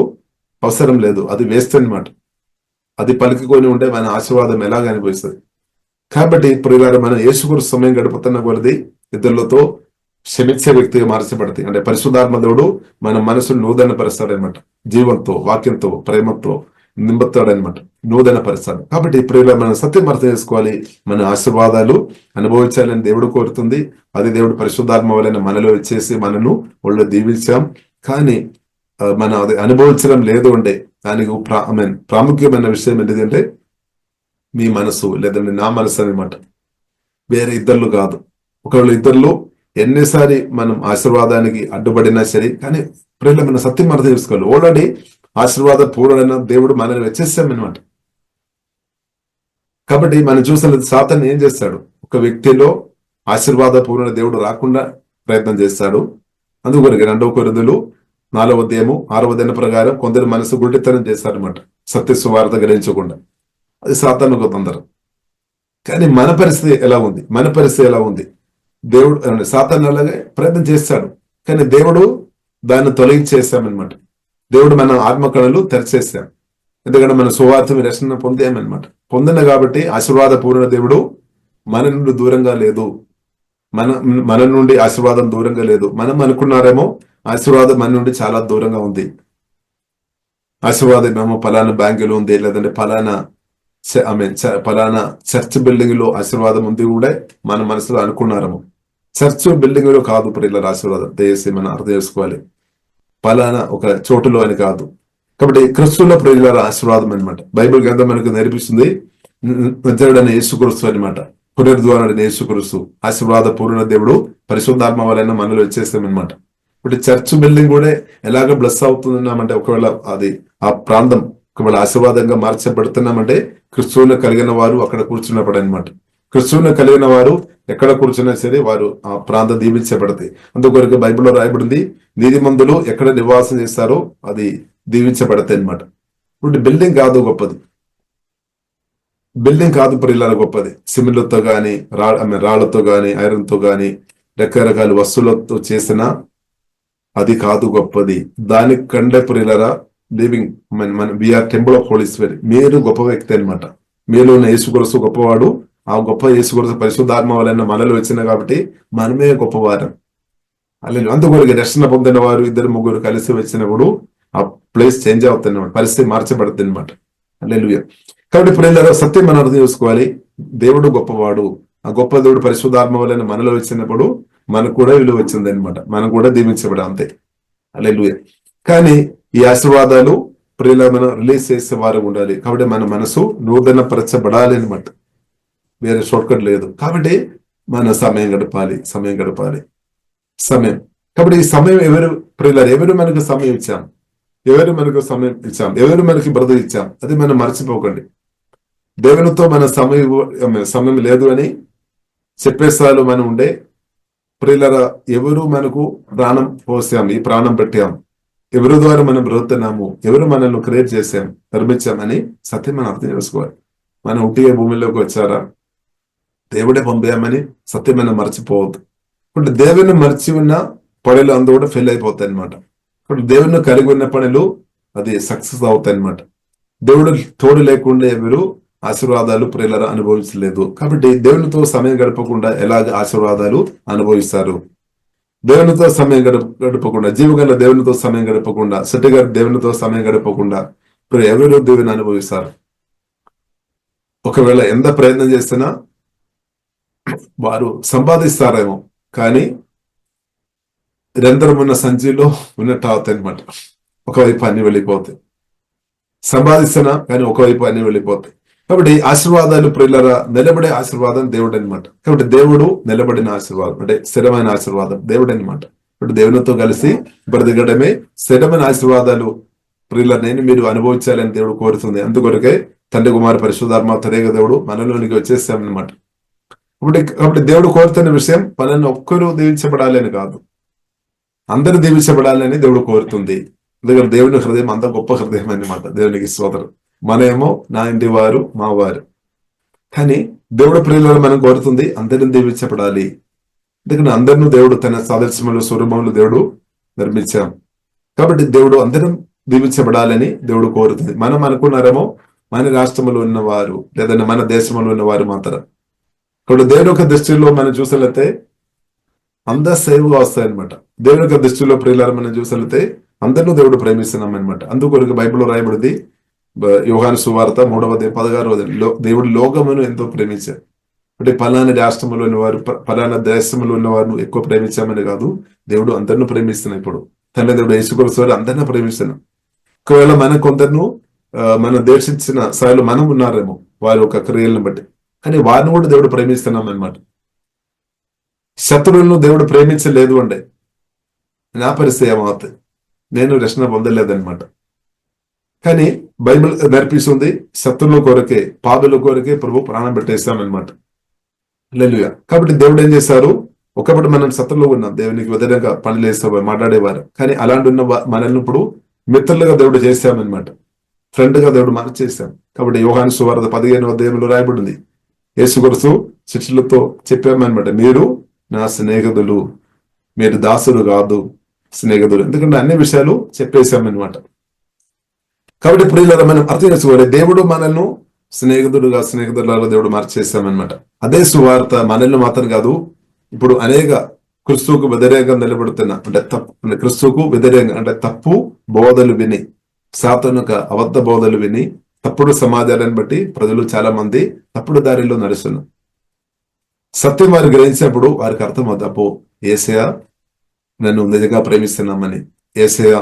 అవసరం లేదు, అది వేస్ట్ అనమాట. అది పలుకుకొని ఉంటే మన ఆశీర్వాదం ఎలాగ అనిపిస్తుంది. కాబట్టి ప్రియులారా, మనం యేసుక్రీస్తు సమయం గడుపుతున్న కొలది ఇతరులతో క్షమించే వ్యక్తిగా మార్చబడతాయి. అంటే పరిశుద్ధాత్మ దేవుడు మన మనసును నూతన పరుస్తాడనమాట. జీవంతో, వాక్యంతో, ప్రేమతో నింపుతాడనమాట, నూతన పరుస్తాడు. కాబట్టి ప్రియుల మనం సత్యం అర్థం చేసుకోవాలి. మన ఆశీర్వాదాలు అనుభవించాలని దేవుడు కోరుతుంది. అది దేవుడు పరిశుద్ధాత్మ వలన మనలో వచ్చేసి మనను వాళ్ళు దీవించాం. కానీ మనం అది అనుభవించడం లేదు అంటే దానికి ప్రాముఖ్యమైన విషయం ఏంటిదంటే మీ మనసు, లేదంటే నా మనసు అనమాట. వేరే ఇద్దరు కాదు. ఒకవేళ ఇద్దరు ఎన్నిసారి మనం ఆశీర్వాదానికి అడ్డుపడినా సరే, కానీ ప్రియుల మన సత్యం అర్థం చేసుకోవాలి. ఆల్రెడీ ఆశీర్వాద పూర్ణమైన దేవుడు మనల్ని వచ్చేసామన్నమాట. కాబట్టి మనం చూసిన సాతాను ఏం చేస్తాడు, ఒక వ్యక్తిలో ఆశీర్వాద పూర్ణ దేవుడు రాకుండా ప్రయత్నం చేస్తాడు. అందుకొరకు 2 కొరింథీయులు 4వ అధ్యాయము 6వ వచనం ప్రకారం కొందరు మనసు గుడ్డితనం చేస్తారనమాట, సత్య సువార్త గ్రహించకుండా. అది సాతానుకు తొందర. కానీ మన పరిస్థితి ఎలా ఉంది? మన పరిస్థితి ఎలా ఉంది? దేవుడు సాతాను అలాగే ప్రయత్నం చేస్తాడు, కానీ దేవుడు దాన్ని తొలగించేసామన్నమాట. దేవుడు మన ఆత్మకళలు తెరచేసాం. ఎందుకంటే మన సువార్త రక్షణ పొందామన్నమాట. పొందిన కాబట్టి ఆశీర్వాద పూర్ణ దేవుడు మన నుండి దూరంగా లేదు. మన నుండి ఆశీర్వాదం దూరంగా లేదు. మనం అనుకున్నారేమో ఆశీర్వాదం మన నుండి చాలా దూరంగా ఉంది. ఆశీర్వాదం ఏమో పలానా బ్యాంకులో ఉంది, లేదంటే పలానా చర్చ్ బిల్డింగ్ లో ఆశీర్వాదం ఉంది కూడా మన మనసులో అనుకున్నారేమో. చర్చ్ బిల్డింగ్ లో కాదు ప్రియుల ఆశీర్వాదం, దయచేసి మనం అర్థం చేసుకోవాలి. పలానా ఒక చోటులో అని కాదు. కాబట్టి క్రిస్తుల ప్రియుల ఆశీర్వాదం అనమాట. బైబిల్ గ్రంథం మనకు నేర్పిస్తుంది నజరుడైన యేసుక్రీస్తు అనమాట. పునరుద్ధానుడైన యేసుక్రీస్తు ఆశీర్వాద పూర్ణ దేవుడు పరిశుద్ధాత్మ వలన మనలో వచ్చేస్తామన్నమాట. ఇప్పుడు చర్చ్ బిల్డింగ్ కూడా ఎలాగ బ్లెస్ అవుతున్నామంటే, ఒకవేళ అది ఆ ప్రాంతం ఒకవేళ ఆశీర్వాదంగా మార్చబడుతున్నామంటే క్రిస్తువును కలిగిన వారు అక్కడ కూర్చున్నప్పుడు అనమాట. క్రిస్తువును కలిగిన వారు ఎక్కడ కూర్చున్నా సరే వారు ఆ ప్రాంతం దీవించబడతాయి. అందుకొరకు బైబిల్లో రాయబడింది, నీతిమంతులు ఎక్కడ నివాసం చేస్తారో అది దీవించబడతాయి అనమాట. ఇప్పుడు బిల్డింగ్ కాదు గొప్పది, బిల్డింగ్ కాదు ప్రియులారా గొప్పది. సిమెంట్లతో గాని రాళ్లతో గాని ఐరన్ తో గాని రకరకాల వస్తువులతో చేసిన అది కాదు గొప్పది. దానికంటే ప్రియులారా లివింగ్ మన we are temple of holy spirit. మీరు గొప్ప వ్యక్తి అనమాట. మీలో ఉన్న యేసుక్రీస్తు గొప్పవాడు. ఆ గొప్ప యేసుక్రీస్తు పరిశుద్ధాత్మ వలన మనలో వచ్చిన కాబట్టి మనమే గొప్పవారం. అందుకొరకు రక్షణ పొందిన వారు 2-3 కలిసి వచ్చినప్పుడు ఆ ప్లేస్ చేంజ్ అవుతున్నమాట, పరిస్థితి మార్చబడుతుంది అనమాట. హల్లెలూయా. కాబట్టి ప్రియులారా సత్యం మనం అర్థం చేసుకోవాలి. దేవుడు గొప్పవాడు. ఆ గొప్ప దేవుడు పరిశుద్ధాత్మ వలన మనలో వచ్చినప్పుడు మనకు కూడా విలువ వచ్చింది అనమాట. మనం కూడా దీవించబడాలి అంతే. హల్లెలూయా. కానీ ఈ ఆశీర్వాదాలు ప్రియుల మనం రిలీజ్ చేసే వారు ఉండాలి. కాబట్టి మన మనసు నూతన పరచబడాలి అనమాట. వేరే షార్ట్ కట్ లేదు. కాబట్టి మన సమయం గడపాలి. కాబట్టి ఈ సమయం ఎవరు మనకు సమయం ఇచ్చాం, ఎవరు మనకి బ్రదర్ ఇచ్చాం, అది మనం మర్చిపోకండి. దేవునితో మన సమయం లేదు అని చెప్పేసాలు మనం ఉండే ప్రియులరా, ఎవరు మనకు ప్రాణం పోసాం, ఈ ప్రాణం పెట్టాం, ఎవరి ద్వారా మనం బ్రతుకుతున్నాము, ఎవరు మనల్ని క్రియేట్ చేశాం, నిర్మించామని సత్యం మనం అర్థం చేసుకోవాలి. మనం ఉట్టిగా భూమిలోకి వచ్చారా, దేవుడే పంపామని సత్యం మనం మర్చిపోవద్దు. ఇప్పుడు దేవుని మర్చి ఉన్న పనులు అందు కూడా ఫెయిల్ అయిపోతాయి అనమాట. ఇప్పుడు దేవుని కలిగి ఉన్న పనులు అది సక్సెస్ అవుతాయి అనమాట. దేవుడు తోడు లేకుండా ఎవరు ఆశీర్వాదాలు ప్రియులరా అనుభవించలేదు. కాబట్టి దేవునితో సమయం గడపకుండా ఎలాగ ఆశీర్వాదాలు అనుభవిస్తారు? దేవునితో సమయం గడపకుండా, జీవగల దేవునితో సమయం గడపకుండా, సెట్టిగారు దేవునితో సమయం గడపకుండా ఎవరు దేవుని అనుభవిస్తారు? ఒకవేళ ఎంత ప్రయత్నం చేసినా వారు సంపాదిస్తారేమో, కానీ నిరంతరం ఉన్న సంచిలో ఉన్నట్టు అవుతాయి అనమాట. ఒకవైపు అన్ని వెళ్ళిపోతాయి. సంపాదిస్తున్నా కానీ ఒకవైపు అన్ని వెళ్ళిపోతాయి. కాబట్టి ఆశీర్వాదాలు ప్రియులరా, నిలబడే ఆశీర్వాదం దేవుడు అనమాట. కాబట్టి దేవుడు నిలబడిన ఆశీర్వాదం అంటే స్థిరమైన ఆశీర్వాదం దేవుడు అనమాట. ఇప్పుడు దేవునితో కలిసి బ్రతకడమే స్థిరమైన ఆశీర్వాదాలు ప్రియుల నేను మీరు అనుభవించాలని దేవుడు కోరుతుంది. అందుకొరకే తండ్రి కుమార పరిశుద్ధాత్మ త్రియేక దేవుడు మనలోనికి వచ్చేసామన్నమాట. కాబట్టి దేవుడు కోరుతున్న విషయం మనల్ని ఒక్కరూ దీవించబడాలి అని కాదు, అందరూ దీవించబడాలని దేవుడు కోరుతుంది. ఎందుకంటే దేవుని హృదయం అంత గొప్ప హృదయం అన్నమాట. దేవునికి స్తోత్రం. మనమేమో నా ఇంటి వారు మా వారు, కానీ దేవుడు ప్రియులను మనం కోరుతుంది అందరిని దీవించబడాలి. ఎందుకంటే అందరినీ దేవుడు తన సాదృశ్యములు స్వరూపములు దేవుడు నిర్మించాం. కాబట్టి దేవుడు అందరం దీవించబడాలని దేవుడు కోరుతుంది. మనం అనుకున్నారేమో మన రాష్ట్రంలో ఉన్నవారు లేదంటే మన దేశంలో ఉన్నవారు మాత్రం. కాబట్టి దేవుని యొక్క దృష్టిలో మనం చూసినట్లయితే అందరు సేవగా వస్తాయన్నమాట. దేవుని యొక్క దృష్టిలో ప్రియులను మనం చూసినట్లయితే అందరినీ దేవుడు ప్రేమిస్తున్నాం అనమాట. అందుకొరకు బైబిల్లో రాయబడింది, యోహాను సువార్త 3:16 దేవుడు లోకమును ఎంతో ప్రేమించారు. అంటే పలానా రాష్ట్రంలో ఉన్నవారు పలానా దేశంలో ఉన్నవారు ఎక్కువ ప్రేమించామని కాదు, దేవుడు అందరిని ప్రేమిస్తున్నాం. ఇప్పుడు తండ్రి దేవుడు యేసుక్రీస్తు అందరినీ ప్రేమిస్తున్నాం. ఒకవేళ మన కొందరు మనం దేశించిన స్థాయిలో మనం ఉన్నారేమో వారి యొక్క క్రియలను బట్టి, కానీ వారిని కూడా దేవుడు ప్రేమిస్తున్నాం అనమాట. శత్రువులను దేవుడు ప్రేమించలేదు అంటే నా పరిస్థితి ఏమవుతుంది, నేను రక్షణ పొందలేదన్నమాట. కానీ బైబిల్ నేర్పిస్తుంది శత్రువుల కొరకే పాదుల కొరకే ప్రభు ప్రాణం పెట్టేస్తామన్నమాట. హల్లెలూయా. కాబట్టి దేవుడు ఏం చేశారు, ఒకప్పుడు మనం శత్రువులు ఉన్నాం, దేవునికి వ్యతిరేకంగా పనులు వేసేవారు, మాట్లాడేవారు. కానీ అలాంటి ఉన్న మనల్ని ఇప్పుడు మిత్రులుగా దేవుడు చేశామన్నమాట. ఫ్రెండ్ గా దేవుడు మనకు చేశాం. కాబట్టి యోహాను సువార్త 15 రాయబడింది, యేసుక్రీస్తు శిష్యులతో చెప్పామన్నమాట, మీరు నా స్నేహితులు, మీరు దాసులు కాదు స్నేహితులు. ఎందుకంటే అన్ని విషయాలు చెప్పేశామన్నమాట. కాబట్టి ప్రియులారా మనం అర్థం చేసుకోవాలి, దేవుడు మనల్ని స్నేహితులుగా దేవుడు మార్చేసామన్నమాట. అదే సువార్త మనల్ని మాత్రం కాదు, ఇప్పుడు అనేక క్రిస్తువుకు వ్యతిరేకంగా నిలబడుతున్న అంటే క్రిస్తువుకు వ్యతిరేకంగా అంటే తప్పు బోధలు విని, సాతాను అబద్ధ బోధలు విని, తప్పుడు సమాజాలను బట్టి ప్రజలు చాలా మంది తప్పుడు దారిలో నడుస్తున్నారు. సత్యం వారు గ్రహించినప్పుడు వారికి అర్థమవుతుంది, అపో యేసయ్య నన్ను నిజంగా ప్రేమిస్తున్నామని, యేసయ్య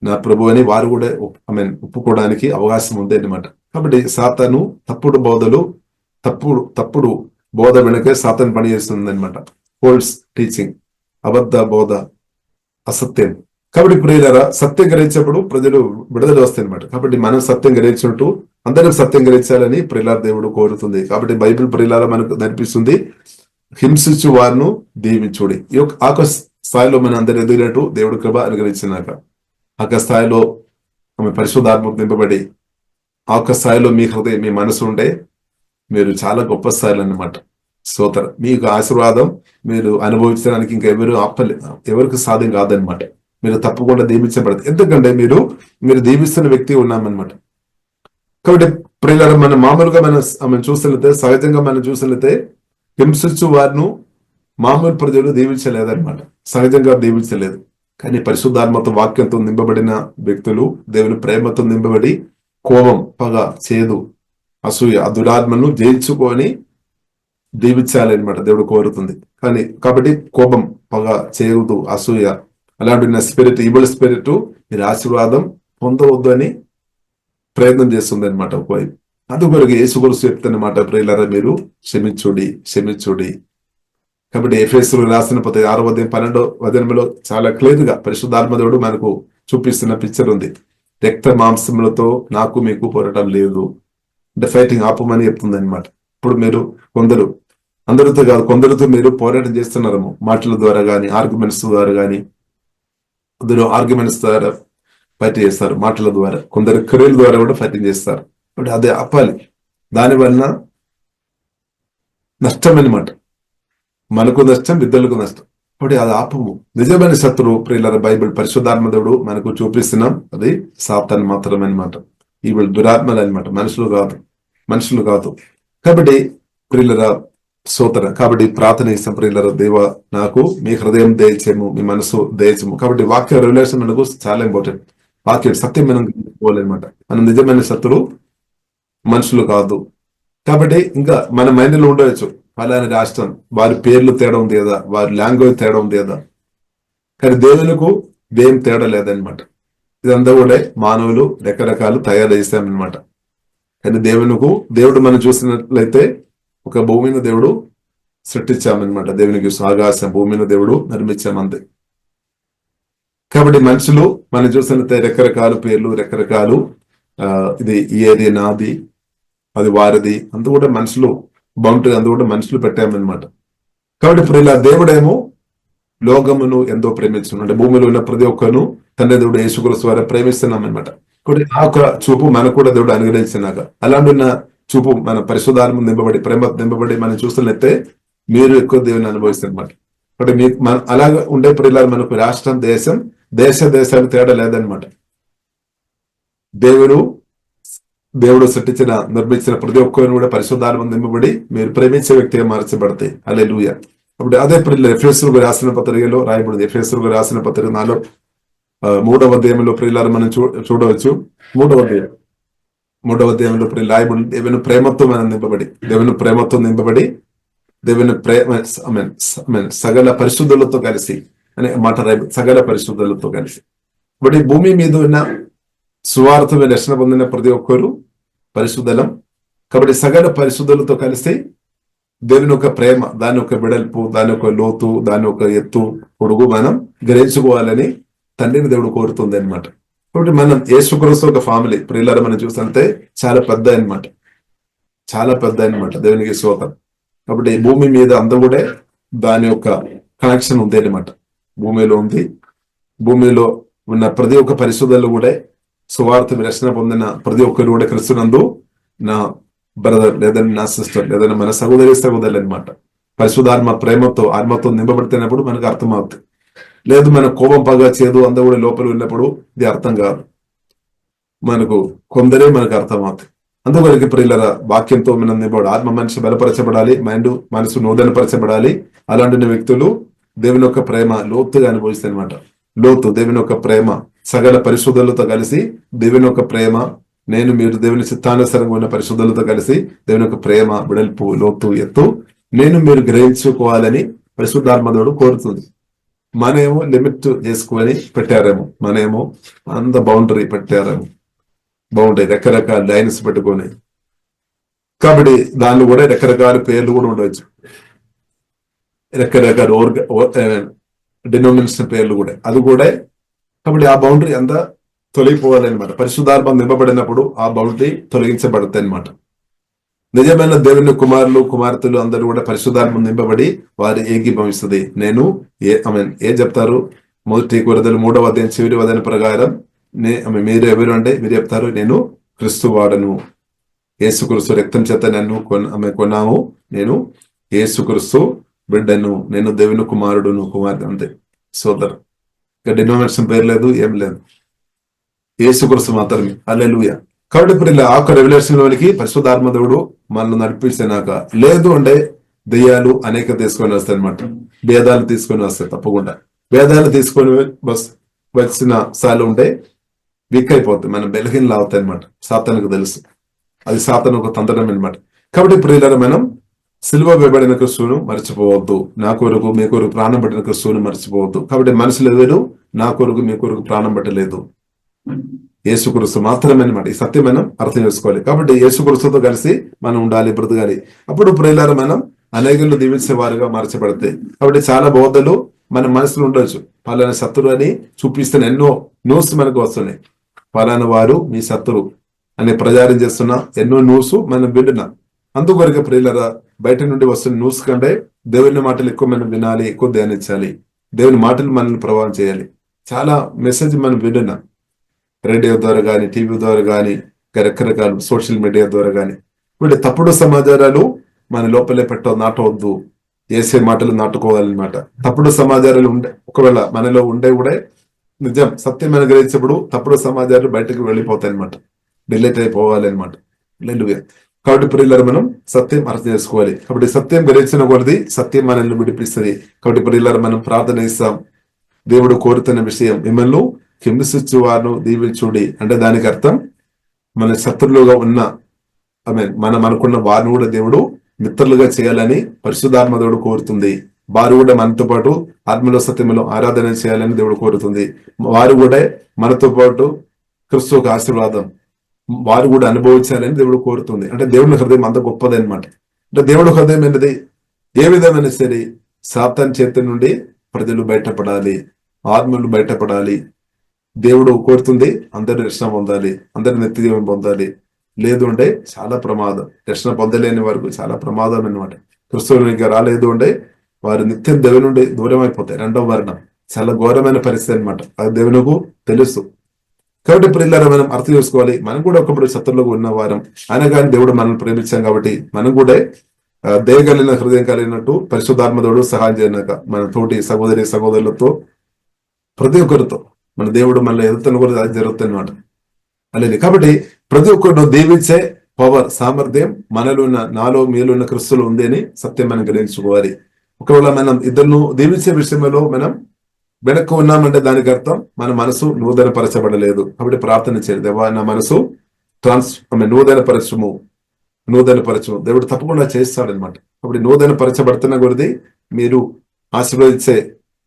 నా ప్రభు అని వారు కూడా ఒప్పుకోవడానికి అవకాశం ఉంది అన్నమాట. కాబట్టి సాతాను తప్పుడు బోధలు తప్పుడు బోధ వెనుక సాతాను పని చేస్తుంది అనమాట. ఫోల్స్ టీచింగ్, అబద్ధ బోధ, అసత్యం. కాబట్టి ప్రియులారా సత్యం గ్రహించినప్పుడు ప్రజలు విడుదల వస్తాయి అనమాట. కాబట్టి మనం సత్యం గ్రహించినట్టు అందరం సత్యం గ్రహించాలని ప్రియులార దేవుడు కోరుతుంది. కాబట్టి బైబిల్ ప్రియులార మనకు నేర్పిస్తుంది, హింసించు వారిను దీవించుడి. ఈ యొక్క ఆకాశ స్థాయిలో మనం అందరు ఎదిగినట్టు దేవుడు కృప అనుగ్రహించినాక ఆకాశ స్థాయిలో ఆమె పరిశుద్ధాత్మకు నింపబడి ఆకాశ స్థాయిలో మీ హృదయం మీ మనసు ఉంటే మీరు చాలా గొప్ప స్థాయిలు అన్నమాట. స్తోత్ర. మీకు ఆశీర్వాదం మీరు అనుభవించడానికి ఇంకా ఎవరికి సాధ్యం కాదనమాట. మీరు తప్పకుండా దీవించబడదు, ఎందుకంటే మీరు దీవిస్తున్న వ్యక్తి ఉన్నామన్నమాట. కాబట్టి ప్రియులారా మనం మామూలుగా మనం చూసినట్లయితే సహజంగా మనం చూసినట్లయితే హింసించు వారిను మామూలు ప్రజలు దీవించలేదన్నమాట, సహజంగా దీవించలేదు. కానీ పరిశుద్ధాత్మతో వాక్యంతో నింపబడిన వ్యక్తులు దేవుని ప్రేమతో నింపబడి కోపం, పగ, చేదు, అసూయ, ఆ దురాత్మను జయించుకొని దీవించాలన్నమాట దేవుడు కోరుతుంది. కాబట్టి కోపం, పగ, చేదు, అసూయ అలాంటి స్పిరిట్, ఈవిల్ స్పిరిట్ మీరు ఆశీర్వాదం పొందవద్దు అని ప్రయత్నం చేస్తుంది అనమాట ఒకవైపు. అందుకొరకు యేసుక్రీస్తు చెప్తున్నమాట, ప్రియులారా మీరు క్షమించుడి. కాబట్టి ఎఫెసీయులకు రాసిన 6:12 చాలా క్లియర్ గా పరిశుద్ధాత్మ దేవుడు మనకు చూపిస్తున్న పిక్చర్ ఉంది. రక్త మాంసములతో నాకు మీకు పోరాటం లేదు అంటే ఫైటింగ్ ఆపమని చెప్తుంది అనమాట. ఇప్పుడు మీరు అందరితో కాదు, కొందరితో మీరు పోరాటం చేస్తున్నారేమో, మాటల ద్వారా కానీ ఆర్గ్యుమెంట్స్ ద్వారా కానీ. కొందరు ఆర్గ్యుమెంట్స్ ద్వారా ఫైట్ చేస్తారు, మాటల ద్వారా, కొందరు క్రియల ద్వారా కూడా ఫైటింగ్ చేస్తారు. కాబట్టి అదే ఆపాలి. దానివల్ల నష్టం అనమాట, మనకు నష్టం, ఇద్దరులకు నష్టం. కాబట్టి అది ఆపము. నిజమైన శత్రువు ప్రియులార బైబిల్ పరిశుద్ధాత్మ దేవుడు మనకు చూపిస్తున్నాం, అది సాతాను మాత్రమే అనమాట. ఈ దురాత్మలు అనమాట, మనుషులు కాదు. కాబట్టి ప్రియులర సోదర, కాబట్టి ప్రార్థన ఇస్తాం ప్రియులర, దేవ నాకు మీ హృదయం దయచేము, మీ మనసు దయచేము. కాబట్టి వాక్య రిలేషన్ మనకు చాలా ఇంపార్టెంట్. వాక్యం సత్యం మనం పోవాలన్నమాట. మనం నిజమైన శత్రువు మనుషులు కాదు. కాబట్టి ఇంకా మన మైండ్ లో ఉండవచ్చు, ఫలానా రాష్ట్రం వారి పేర్లు తేడా ఉంది కదా, వారి లాంగ్వేజ్ తేడా ఉంది కదా, కానీ దేవులకు దేం తేడా లేదనమాట. ఇదంతా కూడా మానవులు రకరకాలు తయారు చేస్తామన్నమాట. కానీ దేవుడు మనం చూసినట్లయితే ఒక భూమిని దేవుడు సృష్టించామన్నమాట. దేవునికి ఆకాశం భూమిని దేవుడు నిర్మించామంతే. కాబట్టి మనుషులు మనం చూసినట్లయితే రకరకాల పేర్లు, రకరకాలు ఇది ఈ ఏరియా నాది, అది వారిది, అంత కూడా మనుషులు బౌండరీ అందు కూడా మనుషులు పెట్టామన్నమాట. కాబట్టి ఇప్పుడు ఇలా దేవుడేమో లోకమును ఎంతో ప్రేమించున్నాం. అంటే భూమిలో ఉన్న ప్రతి ఒక్కరు తండ్రి దేవుడు యేసుక్రీస్తు ద్వారా ప్రేమిస్తున్నాం అనమాట. కాబట్టి ఆ ఒక చూపు మనకు కూడా దేవుడు అనుగ్రహించినాక అలాంటి ఉన్న చూపు మన పరిశుద్ధాత్మ నింపబడి ప్రేమ నింపబడి మనం చూస్తున్నట్టే మీరు ఎక్కువ దేవుని అనుభవిస్తారు అనమాట. కాబట్టి మీకు అలాగా ఉండే పిల్లలు మనకు రాష్ట్రం దేశానికి తేడా లేదనమాట. దేవుడు సృష్టించిన నిర్మించిన ప్రతి ఒక్కరిని కూడా పరిశుద్ధాత్మ నింపబడి మీరు ప్రేమించే వ్యక్తిగా మార్చబడతాయి. హల్లెలూయా. అప్పుడు అదే ప్రియులు ఎఫెసీయులకు రాసిన పత్రికలో రాయబడింది. ఎఫెసీయులకు రాసిన పత్రిక 3వ అధ్యాయంలో ప్రియులారా మనం చూడవచ్చు. 3వ అధ్యాయంలో ప్రియులు రాయబడి దేవుని ప్రేమతో మనం నింపబడి దేవుని ప్రేమ సగల పరిశుద్ధులతో కలిసి అనే మాట సగల పరిశుద్ధులతో కలిసి. కాబట్టి భూమి మీద ఉన్న సువార్త రక్షణ పొందిన ప్రతి ఒక్కరు పరిశుద్ధలం. కాబట్టి సగల పరిశుద్ధులతో కలిసి దేవుని యొక్క ప్రేమ, దాని యొక్క వెడల్పు, దాని యొక్క లోతు, దాని యొక్క ఎత్తు పొడుగు మనం గ్రహించుకోవాలని తండ్రిని దేవుడు కోరుతుంది అనమాట. కాబట్టి మనం యేసుక్రీస్తు ఒక ఫ్యామిలీ ప్రియులారా మనం చూస్తుంటే చాలా పెద్ద అనమాట, చాలా పెద్ద అనమాట. దేవునికి స్తోత్రం. కాబట్టి భూమి మీద అంతా కూడా దాని యొక్క కనెక్షన్ ఉంది అనమాట. భూమిలో ఉంది. భూమిలో ఉన్న ప్రతి ఒక్క పరిశుద్ధులు కూడా సువార్త రక్షణ పొందిన ప్రతి ఒక్కరు కూడా క్రీస్తునందు నా బ్రదర్ లేదని నా సిస్టర్ లేదని మన సహోదరులు అనమాట. పరిశుద్ధాత్మ ప్రేమతో ఆత్మతో నింపబడితేనప్పుడు మనకు అర్థమవుతుంది. లేదు మన కోపం పగ చేదు అంతా కూడా లోపల ఉన్నప్పుడు ఇది అర్థం కాదు. మనకు కొందరే మనకు అర్థమవుతుంది. అందువరకు ప్రియులర వాక్యంతో మనం నింపబడి ఆత్మ మనిషి బలపరచబడాలి, మనసు నూతనపరచబడాలి. అలాంటి వ్యక్తులు దేవుని యొక్క ప్రేమ లోతుగా అనుభవిస్తాయి అనమాట. లోతు దేవుని యొక్క ప్రేమ సగల పరిశుద్ధులతో కలిసి దేవుని యొక్క ప్రేమ మీరు దేవుని చిత్తానుసారంగా ఉన్న పరిశుద్ధులతో కలిసి దేవుని యొక్క ప్రేమ వెడల్పు లోతు ఎత్తు మీరు గ్రహించుకోవాలని పరిశుద్ధాత్మదేవుడు కోరుతుంది. మనమేమో లిమిట్ చేసుకొని పెట్టారేమో, మనమేమో అంత బౌండరీ పెట్టారేమో, బౌండరీ రకరకాల లైన్స్ పెట్టుకొని. కాబట్టి దానిలో కూడా రకరకాల పేర్లు కూడా ఉండవచ్చు, రకరకాల డినోమినేషన్ పేర్లు కూడా అది కూడా. కాబట్టి ఆ బౌండరీ అంతా తొలగిపోవాలన్నమాట. పరిశుద్ధాత్మ నింపబడినప్పుడు ఆ బౌండరీ తొలగించబడతాయి అనమాట. నిజమైన దేవుని కుమారులు కుమార్తెలు అందరూ కూడా పరిశుద్ధాత్మ నింపబడి వారి ఏకీభవిస్తుంది. ఏం చెప్తారు? 1 కొరింథీయులు 3వ అధ్యాయం చివరి వచనం ప్రకారం మీరు ఎవరు అంటే మీరు చెప్తారు, నేను క్రీస్తు వాడను, యేసుక్రీస్తు రక్తం చేత నన్ను కొన్నాము, నేను యేసుక్రీస్తు బిడ్డను, నేను దేవుని కుమారుడును కుమార్తె. అంతే సోదరు. ఇక డినోమినేషన్ పేరు లేదు, ఏం లేదు, యేసుక్రీస్తు మాత్రమే. హల్లెలూయా. కాబట్టి ఇప్పుడు ఇలా ఆకు రెవల్యూషన్ లోనికి పరిశుద్ధాత్మ దేవుడు మనల్ని నడిపించినాక లేదు అంటే దెయ్యాలు అనేక తీసుకొని వస్తాయి అనమాట. భేదాలు తీసుకొని వస్తాయి. తప్పకుండా భేదాలు తీసుకొని వచ్చిన సార్లు ఉంటే వీక్ అయిపోతాయి, మనం బెలహీనలు అవుతాయి అనమాట. సాతానుకు తెలుసు, అది సాతాను ఒక తంత్రం అనమాట. కాబట్టి ఇప్పుడు ఇలా మనం సిలువ వేయబడిన క్రీస్తును మర్చిపోవద్దు, నా కొరకు మీ కొరకు ప్రాణం పట్టిన క్రీస్తును మర్చిపోవద్దు. కాబట్టి మనుషులు ఎవరు నా కొరకు మీ కొరకు ప్రాణం పట్టలేదు, యేసుక్రీస్తు మాత్రమే అనమాట. ఈ సత్యం మనం అర్థం చేసుకోవాలి. కాబట్టి యేసుక్రీస్తుతో కలిసి మనం ఉండాలి, బ్రతకాలి. అప్పుడు ప్రియులారా మనం అనేకులు దీవించే వారుగా మార్చబడతాయి. కాబట్టి చాలా బోధలు మన మనసులో ఉండొచ్చు. పలానా శత్రువు అని చూపిస్తున్న ఎన్నో న్యూస్ మనకు వస్తున్నాయి. పలానా వారు మీ శత్రువు అనే ప్రచారం చేస్తున్న ఎన్నో న్యూస్ మనం వింటున్నాం. అందుకొరకు ప్రియులారా బయట నుండి వస్తున్న న్యూస్ కంటే దేవుని మాటలు ఎక్కువ మనం వినాలి, ఎక్కువ ధ్యానించాలి. దేవుని మాటలు మనల్ని ప్రభావం చేయాలి. చాలా మెసేజ్ మనం వింటున్నాం, రేడియో ద్వారా కానీ, టీవీ ద్వారా కానీ, రకరకాల సోషల్ మీడియా ద్వారా కానీ. వీటి తప్పుడు సమాచారాలు మన లోపలే నాటవద్దు, ఏసే మాటలు నాటుకోవాలన్నమాట. తప్పుడు సమాచారాలు ఒకవేళ మనలో ఉండే కూడా నిజం సత్యం అని గ్రహించినప్పుడు తప్పుడు సమాచారాలు బయటకు వెళ్ళిపోతాయి అనమాట, డిలీట్ అయిపోవాలి అనమాట. కాబట్టి ప్రియులారా మనం సత్యం అర్థం చేసుకోవాలి. కాబట్టి సత్యం గ్రహించిన కొలది సత్యం మనల్ని విడిపిస్తుంది. కాబట్టి ప్రియులారా మనం ప్రార్థన ఇస్తాం. దేవుడు కోరుతున్న విషయం మిమ్మల్ని హింసించు వారిను దీవించుడి అంటే దానికి అర్థం మన శత్రులుగా ఉన్న మనం అనుకున్న వారిని కూడా దేవుడు మిత్రులుగా చేయాలని పరిశుద్ధాత్మ దేవుడు కోరుతుంది. వారు కూడా మనతో పాటు ఆత్మలో సత్యంలో ఆరాధన చేయాలని దేవుడు కోరుతుంది. వారు కూడా మనతో పాటు క్రీస్తు ఒక ఆశీర్వాదం వారు కూడా అనుభవించాలని దేవుడు కోరుతుంది. అంటే దేవుని హృదయం అంత గొప్పది అనమాట. అంటే దేవుడి హృదయం అనేది ఏ విధమైన సరే సాతాను చేతి నుండి ప్రజలు బయటపడాలి, ఆత్మలు బయటపడాలి. దేవుడు కోరుతుంది అందరు రక్షణ పొందాలి, అందరి నిత్య జీవం పొందాలి. లేదు అంటే చాలా ప్రమాదం. రక్షణ పొందలేని వరకు చాలా ప్రమాదం అనమాట. క్రీస్తువునికి రాలేదు అంటే వారు నిత్యం దేవుని నుండి దూరం అయిపోతాయి. రెండవ వర్ణం చాలా ఘోరమైన పరిస్థితి అనమాట. అది దేవునికి తెలుసు. కాబట్టి పిల్లలు మనం అర్థం చేసుకోవాలి, మనం కూడా ఒకప్పుడు శత్రువులకు ఉన్న వారం, అయినా కానీ దేవుడు మనల్ని ప్రేమించాం కాబట్టి మనం కూడా దయగలిగిన హృదయం కలిగినట్టు పరిశుద్ధాత్మదేవుడు సహాయం చేయనాక మన తోటి సహోదరి సహోదరులతో ప్రతి ఒక్కరితో మన దేవుడు మనల్ని ఎదుగుతున్న కూడా అది జరుగుతుంది అనమాట. అలాగే కాబట్టి ప్రతి ఒక్కరిని దీవించే పవర్ సామర్థ్యం మనలో ఉన్న, నాలో మీలో ఉన్న క్రిస్తులో ఉంది అని సత్యం మనం గ్రహించుకోవాలి. ఒకవేళ మనం ఇద్దరును దీవించే విషయంలో మనం వెనక్కు ఉన్నామంటే దానికి అర్థం మన మనసు నూతన పరచబడలేదు. కాబట్టి ప్రార్థన చేయాలి, దేవా నా మనసు నూతన పరచము. దేవుడు తప్పకుండా చేస్తాడనమాట. కాబట్టి నూతన పరచబడుతున్న కొద్దీ మీరు ఆశీర్వదించే,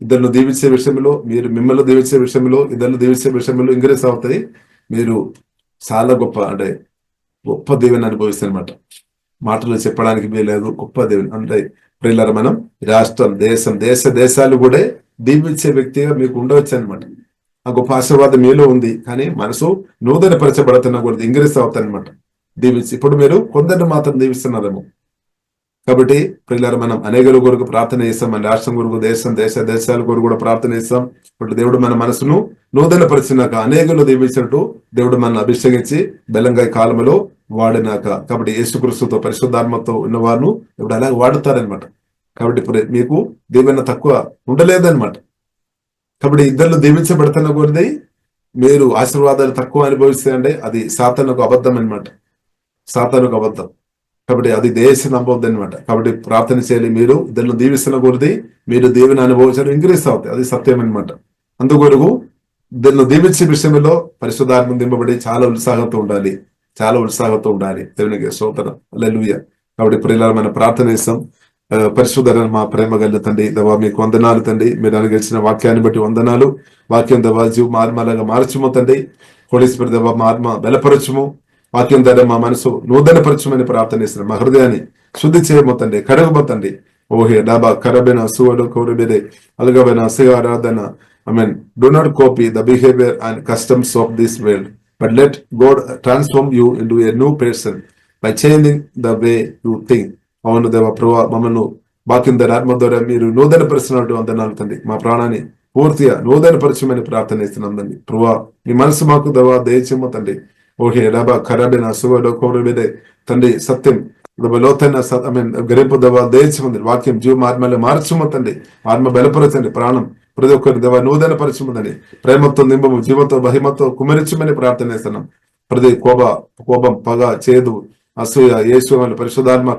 ఇద్దరును దీవించే విషయంలో, మీరు మిమ్మల్ని దీవించే విషయంలో, ఇద్దరు దీవించే విషయంలో ఇంక్రీస్ అవుతాయి. మీరు చాలా గొప్ప దేవుని అనుభవిస్తారనమాట. మాటలు చెప్పడానికి వీలేదు, గొప్ప దేవుని అంటే ప్రియులారా, మనం రాష్ట్రం, దేశాలు కూడా దీవించే వ్యక్తిగా మీకు ఉండవచ్చు అనమాట. ఆ గొప్ప ఆశీర్వాదం మీలో ఉంది. కానీ మనసు నూతన పరచబడుతున్న కూడా ఇంక్రీస్ అవుతాయి అనమాట. దీవించి ఇప్పుడు మీరు కొందరిని మాత్రం దీవిస్తున్నారేమో. కాబట్టి ప్రియులారా, మనం అనేకుల కొరకు ప్రార్థన చేస్తాం, మన రాష్ట్రం కొరకు, దేశాల కొరకు కూడా ప్రార్థన చేస్తాం. ఇప్పుడు దేవుడు మన మనసును నూతన పరిచినాక అనేకులు దీవించినట్టు దేవుడు మన అభిషేకించి బెల్లంగాయ కాలంలో వాడినాక, కాబట్టి యేసుక్రీస్తుతో పరిశుద్ధాత్మతో ఉన్నవారు ఇప్పుడు అలాగే వాడుతారనమాట. కాబట్టి ఇప్పుడు మీకు దీవెన తక్కువ ఉండలేదన్నమాట. కాబట్టి ఇద్దరు దీవించబడుతున్న కొద్దీ మీరు ఆశీర్వాదాలు తక్కువ అనుభవిస్తే అంటే అది సాతానుకు అబద్ధం అనమాట. సాతానుకు అబద్ధం. కాబట్టి అది దేశం నమ్మవద్దు అనమాట. కాబట్టి ప్రార్థన చేయాలి, మీరు ఇద్దరు దీవిస్తున్న కొద్దీ మీరు దేవుని అనుభవించడం ఇంక్రీస్ అవుతాయి. అది సత్యం అనమాట. అందుకొరకు ఇద్దరు దీవించే విషయంలో పరిశుద్ధాత్మ దింపబడి చాలా ఉత్సాహంతో ఉండాలి. దేవునికి స్తోత్రం, హల్లెలూయా. కాబట్టి ప్రియులారా, మనం ప్రార్థన చేస్తాం. పరిశుద్ధ మా ప్రేమ గల తండ్రి, దేవా మీకు వందనాలు తండ్రి. మీరు అనుగలిచిన వాక్యాన్ని బట్టి వందనాలు. వాక్యం దేవా జీవ ఆత్మలాగా మార్చుము తండ్రి. హోలీ స్పిరిట్ దేవా మా ఆత్మ బలపరచుము. వాక్యం ద్వారా మా మనసు నూతన పరచమని ప్రార్థన చేస్తున్నాం. మా హృదయాన్ని శుద్ధి చేయబోతండి, కడగబోతండి. ఓహే డాబా కరబెన సువడు కోరుబెదే అలగబెన అసయ ఆరాధన. Amen. Do not copy the behavior and customs of this world, but let God transform you into a new person by changing the way you think. అవును దేవ ప్రభా, మమ్మల్ని వాక్యం ద్వారా ఆత్మ ద్వారా మీరు నూతన పరిచినట్టు వందనాలు తండ్రి. మా ప్రాణాన్ని పూర్తిగా నూతన పరిచయమని ప్రార్థన ఇస్తున్నాం తండ్రి. ప్రభా మీ మనసు మాకు దేవా దయచేమో తండ్రి. ఓహే రబా ఖరాబిన సువడో కోరుబెదే తండ్రి. సత్యం లోతైన గ్రహింపు దేవా దయచేమంది. వాక్యం జీవం ఆత్మలో మార్చమో తండ్రి. ఆత్మ బలపరచండి. ప్రాణం ప్రతి ఒక్కరి దేవ నూతన పరిచయముందని ప్రేమతో నింబము, జీవంతో మహిమతో కుమరించమని ప్రార్థన చేస్తున్నాం. ప్రతి కోపం, పగ, చేదు, అసూయ యేసు పరిశుద్ధాత్మ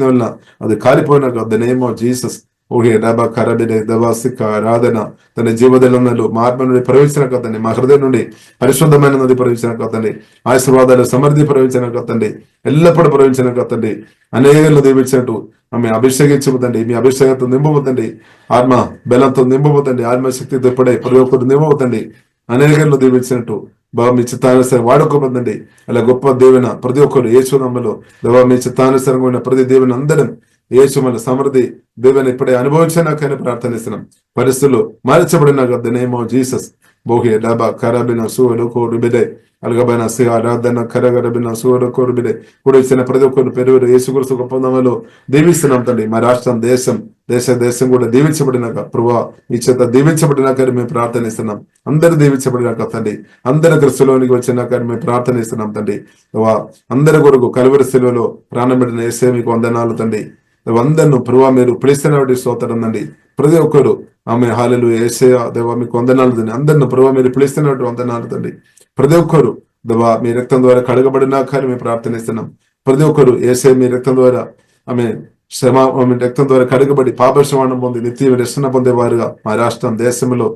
వలన అది కాలిపోయినాక ద నేమ్ ఆఫ్ జీసస్. ఓహే డబా కరబినే దవాసిక ఆరాధన తన జీవదలంలో మా ఆత్మ నుండి ప్రవేశించిన కదండి. మా హృదయం నుండి పరిశుద్ధమైన నది ప్రవేశించిన కదండి. ఆశీర్వాదాలు సమృద్ధి ప్రవేశించిన కదండి. ఎల్లప్పుడూ ప్రవేశించిన కదండి. అనేకలు దీవించినట్టు ఆమె అభిషేకించబోతండి. మీ అభిషేకంతో నింపబోతండి. ఆత్మ బలంతో నింపబోతండి. ఆత్మశక్తితో ఇప్పుడే ప్రతి ఒక్కరు నింపబోతండి. అనేకలు దీవించినట్టు బాబా మీ చిత్తానుసారం వాడుకోబోతండి. అలా గొప్ప దేవున ప్రతి ఒక్కరు యేసు నామములో బాబా మీ చిత్తానుసారంగా ఉన్న ప్రతి దేవుని అందరం యేసు మన సమృద్ధి దేవుని ఇప్పుడే అనుభవించినాకని ప్రార్థనిస్తున్నాం. పరిస్థితులు మార్చబడినాక ద నేమ్ ఆఫ్ జీసస్. బోహే డబా ఖరాబిన సువడు కోరుబెదే అలగబైన సి ఆరాధన కరగరబిన సువడు కోరుబెదే కూడా ఇచ్చిన ప్రతి ఒక్కరు పెరుగు యేసుక్రీస్తు గొప్ప నామములో దీవిస్తున్నాం తండ్రి. మా రాష్ట్రం, దేశం కూడా దీవించబడినాక ప్రభా మీ చేత దీవించబడినాక మేము ప్రార్థనిస్తున్నాం. అందరూ దీవించబడినాక తండ్రి. అందరి క్రీస్తులోనికి వచ్చినాక మేము ప్రార్థనిస్తున్నాం తండ్రి. అందరి కొరకు కలువరి శిలువలో ప్రాణం పెట్టిన యేసే మీకు వందనాలు తండ్రి. అందరిను ప్రభా మీరు పిలిస్తున్నటువంటి స్తోత్రం తండ్రి. ప్రతి ఒక్కరు ఆమె హల్లెలూయా యేసయ్యా దేవా మీకు వందనాలు తండ్రి. అందరిని ప్రభా మీరు పిలిస్తున్నటువంటి వందనాలు తండ్రి. ప్రతి ఒక్కరు దేవా మీ రక్తం ద్వారా కడగబడినాక మేము ప్రార్థనిస్తున్నాం. ప్రతి ఒక్కరు యేసయ్య మీ రక్తం ద్వారా ఆమె రక్తం ద్వారా కడగబడి పాపక్షమాణం పొంది నిత్య రక్షణ పొందేవారుగా మా రాష్ట్రం, దేశంలో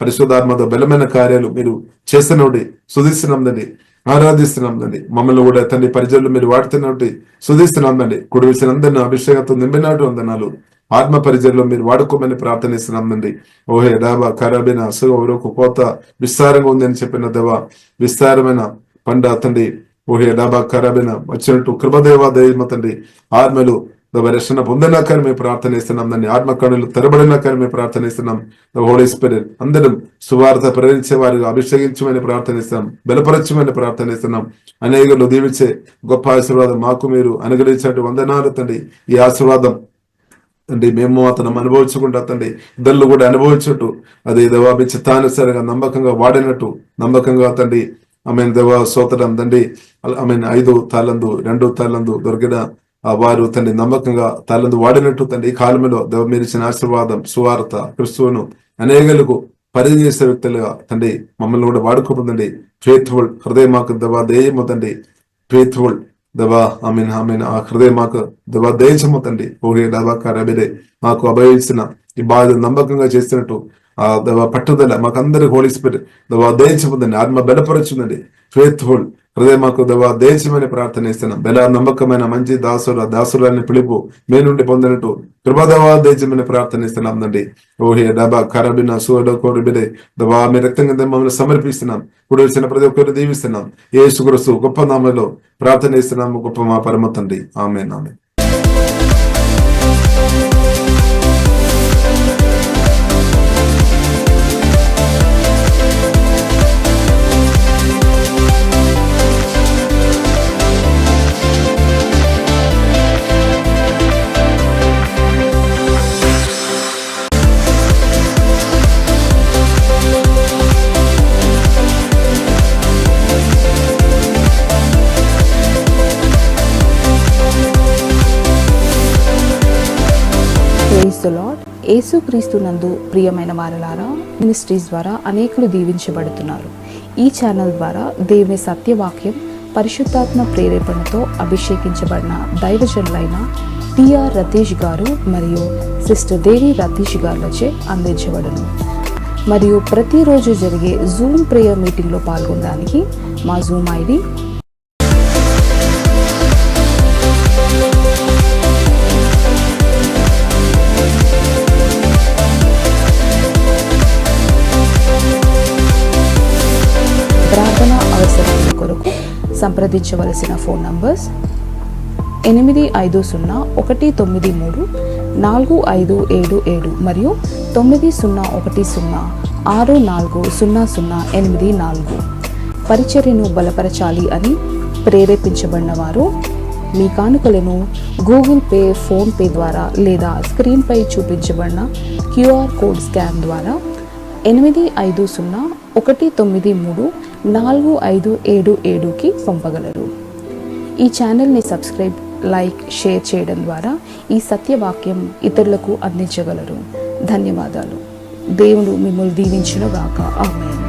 పరిశుద్ధాత్మతో బలమైన కార్యాలు మీరు చేస్తున్నవి సుధిస్తున్నాం తండ్రి. ఆరాధిస్తున్నాం తండ్రి. మమ్మల్ని కూడా తండ్రి పరిచయలు మీరు వాడుతున్నట్టు సుధిస్తున్నాం తండ్రి. కుడివిసిన అందరినీ అభిషేకంతో నింపినట్టు వందనాలు. ఆత్మ పరిచయలో మీరు వాడుకోమని ప్రార్థనిస్తున్నాం తండ్రి. ఓహే డాబా ఖరాబిన అసుగకు కోత విస్తారంగా ఉంది అని చెప్పిన దేవా విస్తారమైన పండ తండ్రి. ఓహే డాబా ఖరాబిన వచ్చినట్టు కృపదేవా దైవ తండ్రి. ఆత్మలు రక్షణ పొందినాకని మేము ప్రార్థనిస్తున్నాం దాన్ని. ఆత్మ కణులు తెరబడినాకని మేము ప్రార్థనిస్తున్నాం. హోలీ స్పిరిట్ అందరం సువార్త ప్రేరించే వారిగా అభిషేకించమని ప్రార్థనిస్తున్నాం. బలపరచమని ప్రార్థనిస్తున్నాం. అనేకలు దీవించే గొప్ప ఆశీర్వాదం మాకు మీరు అనుగ్రహించినట్టు వందనాలు తండ్రి. ఈ ఆశీర్వాదం తండ్రి మేము అతను అనుభవించుకుంటా తండ్రి ఇద్దరు కూడా అనుభవించట్టు అది దేవా మీ చిత్తానుసారంగా నమ్మకంగా వాడినట్టు నమ్మకంగా తండ్రి దేవా స్తోత్రం తండ్రి 5 తాళందు 2 తాళందు దొరికిన వారు తండ్రి నమ్మకంగా తాళందు వాడినట్టు తండ్రి ఈ కాలంలో దేవ మీరు ఇచ్చిన ఆశీర్వాదం సువార్త క్రిస్తువును అనేకులకు పరిచయం వ్యక్తులుగా తండ్రి మమ్మల్ని కూడా వాడుకోపోతండి. ఫెయిత్ఫుల్ హృదయం మాకు దేవా దయము తండ్రి, ఫెయిత్ఫుల్ దేవా ఆ హృదయం మాకు దేవా దయచము తండ్రి. ఓహే దేవాకారబిరే మాకు అభయించిన ఈ బాధ నమ్మకంగా చేస్తున్నట్టు ఆ దేవా పట్టుదల మాకందరికి హోలీ స్పిరిట్ దేవా దయచముందండి, ఆత్మ బలపరచుందండి. ఫెయిత్ఫుల్ హృదయం మాకు దేవా దయచమని ప్రార్థన ఇస్తున్నాం. బెల నమ్మకమైన మంచి దాసులని పిలుపు మీ నుండి పొందినట్టు కృపదేవా దయచమని ప్రార్థన ఇస్తున్నాం తండ్రి. ఓహే డబా కరబిన సోడ కోరిబిరే దేవా మీ రక్తంగా మమ్మల్ని సమర్పిస్తున్నాం. ఇప్పుడు వచ్చిన ప్రతి ఒక్కరు దీవిస్తున్నాం. యేసుక్రీస్తు గొప్ప నామములో ప్రార్థన ఇస్తున్నాము. గొప్ప మా పరమ తండ్రి, amen amen. Praise the Lord. యేసుక్రీస్తు నందు ప్రియమైన వారలారా, మినిస్ట్రీస్ ద్వారా అనేకులు దీవించబడుతున్నారు. ఈ ఛానల్ ద్వారా దేవుని సత్యవాక్యం పరిశుద్ధాత్మ ప్రేరేపణతో అభిషేకించబడిన దైవజనులైన టిఆర్ రతీష్ గారు మరియు సిస్టర్ దేవి రతీష్ గారులచే అందించబడును. మరియు ప్రతిరోజు జరిగే జూమ్ ప్రేయర్ మీటింగ్లో పాల్గొనడానికి మా జూమ్ ఐడి ప్రార్థన అవసరాల కొరకు సంప్రదించవలసిన ఫోన్ నంబర్స్ 8501934577 మరియు 9010640084. పరిచర్యను బలపరచాలి అని ప్రేరేపించబడిన వారు మీ కానుకలను గూగుల్ పే, ఫోన్ పే ద్వారా లేదా స్క్రీన్పై చూపించబడిన క్యూఆర్ కోడ్ స్కాన్ ద్వారా 8501934577కి పంపగలరు. ఈ ఛానల్ని సబ్స్క్రైబ్, లైక్, షేర్ చేయడం ద్వారా ఈ సత్యవాక్యం ఇతరులకు అందించగలరు. ధన్యవాదాలు. దేవుడు మిమ్మల్ని దీవించును గాక. ఆమేన్.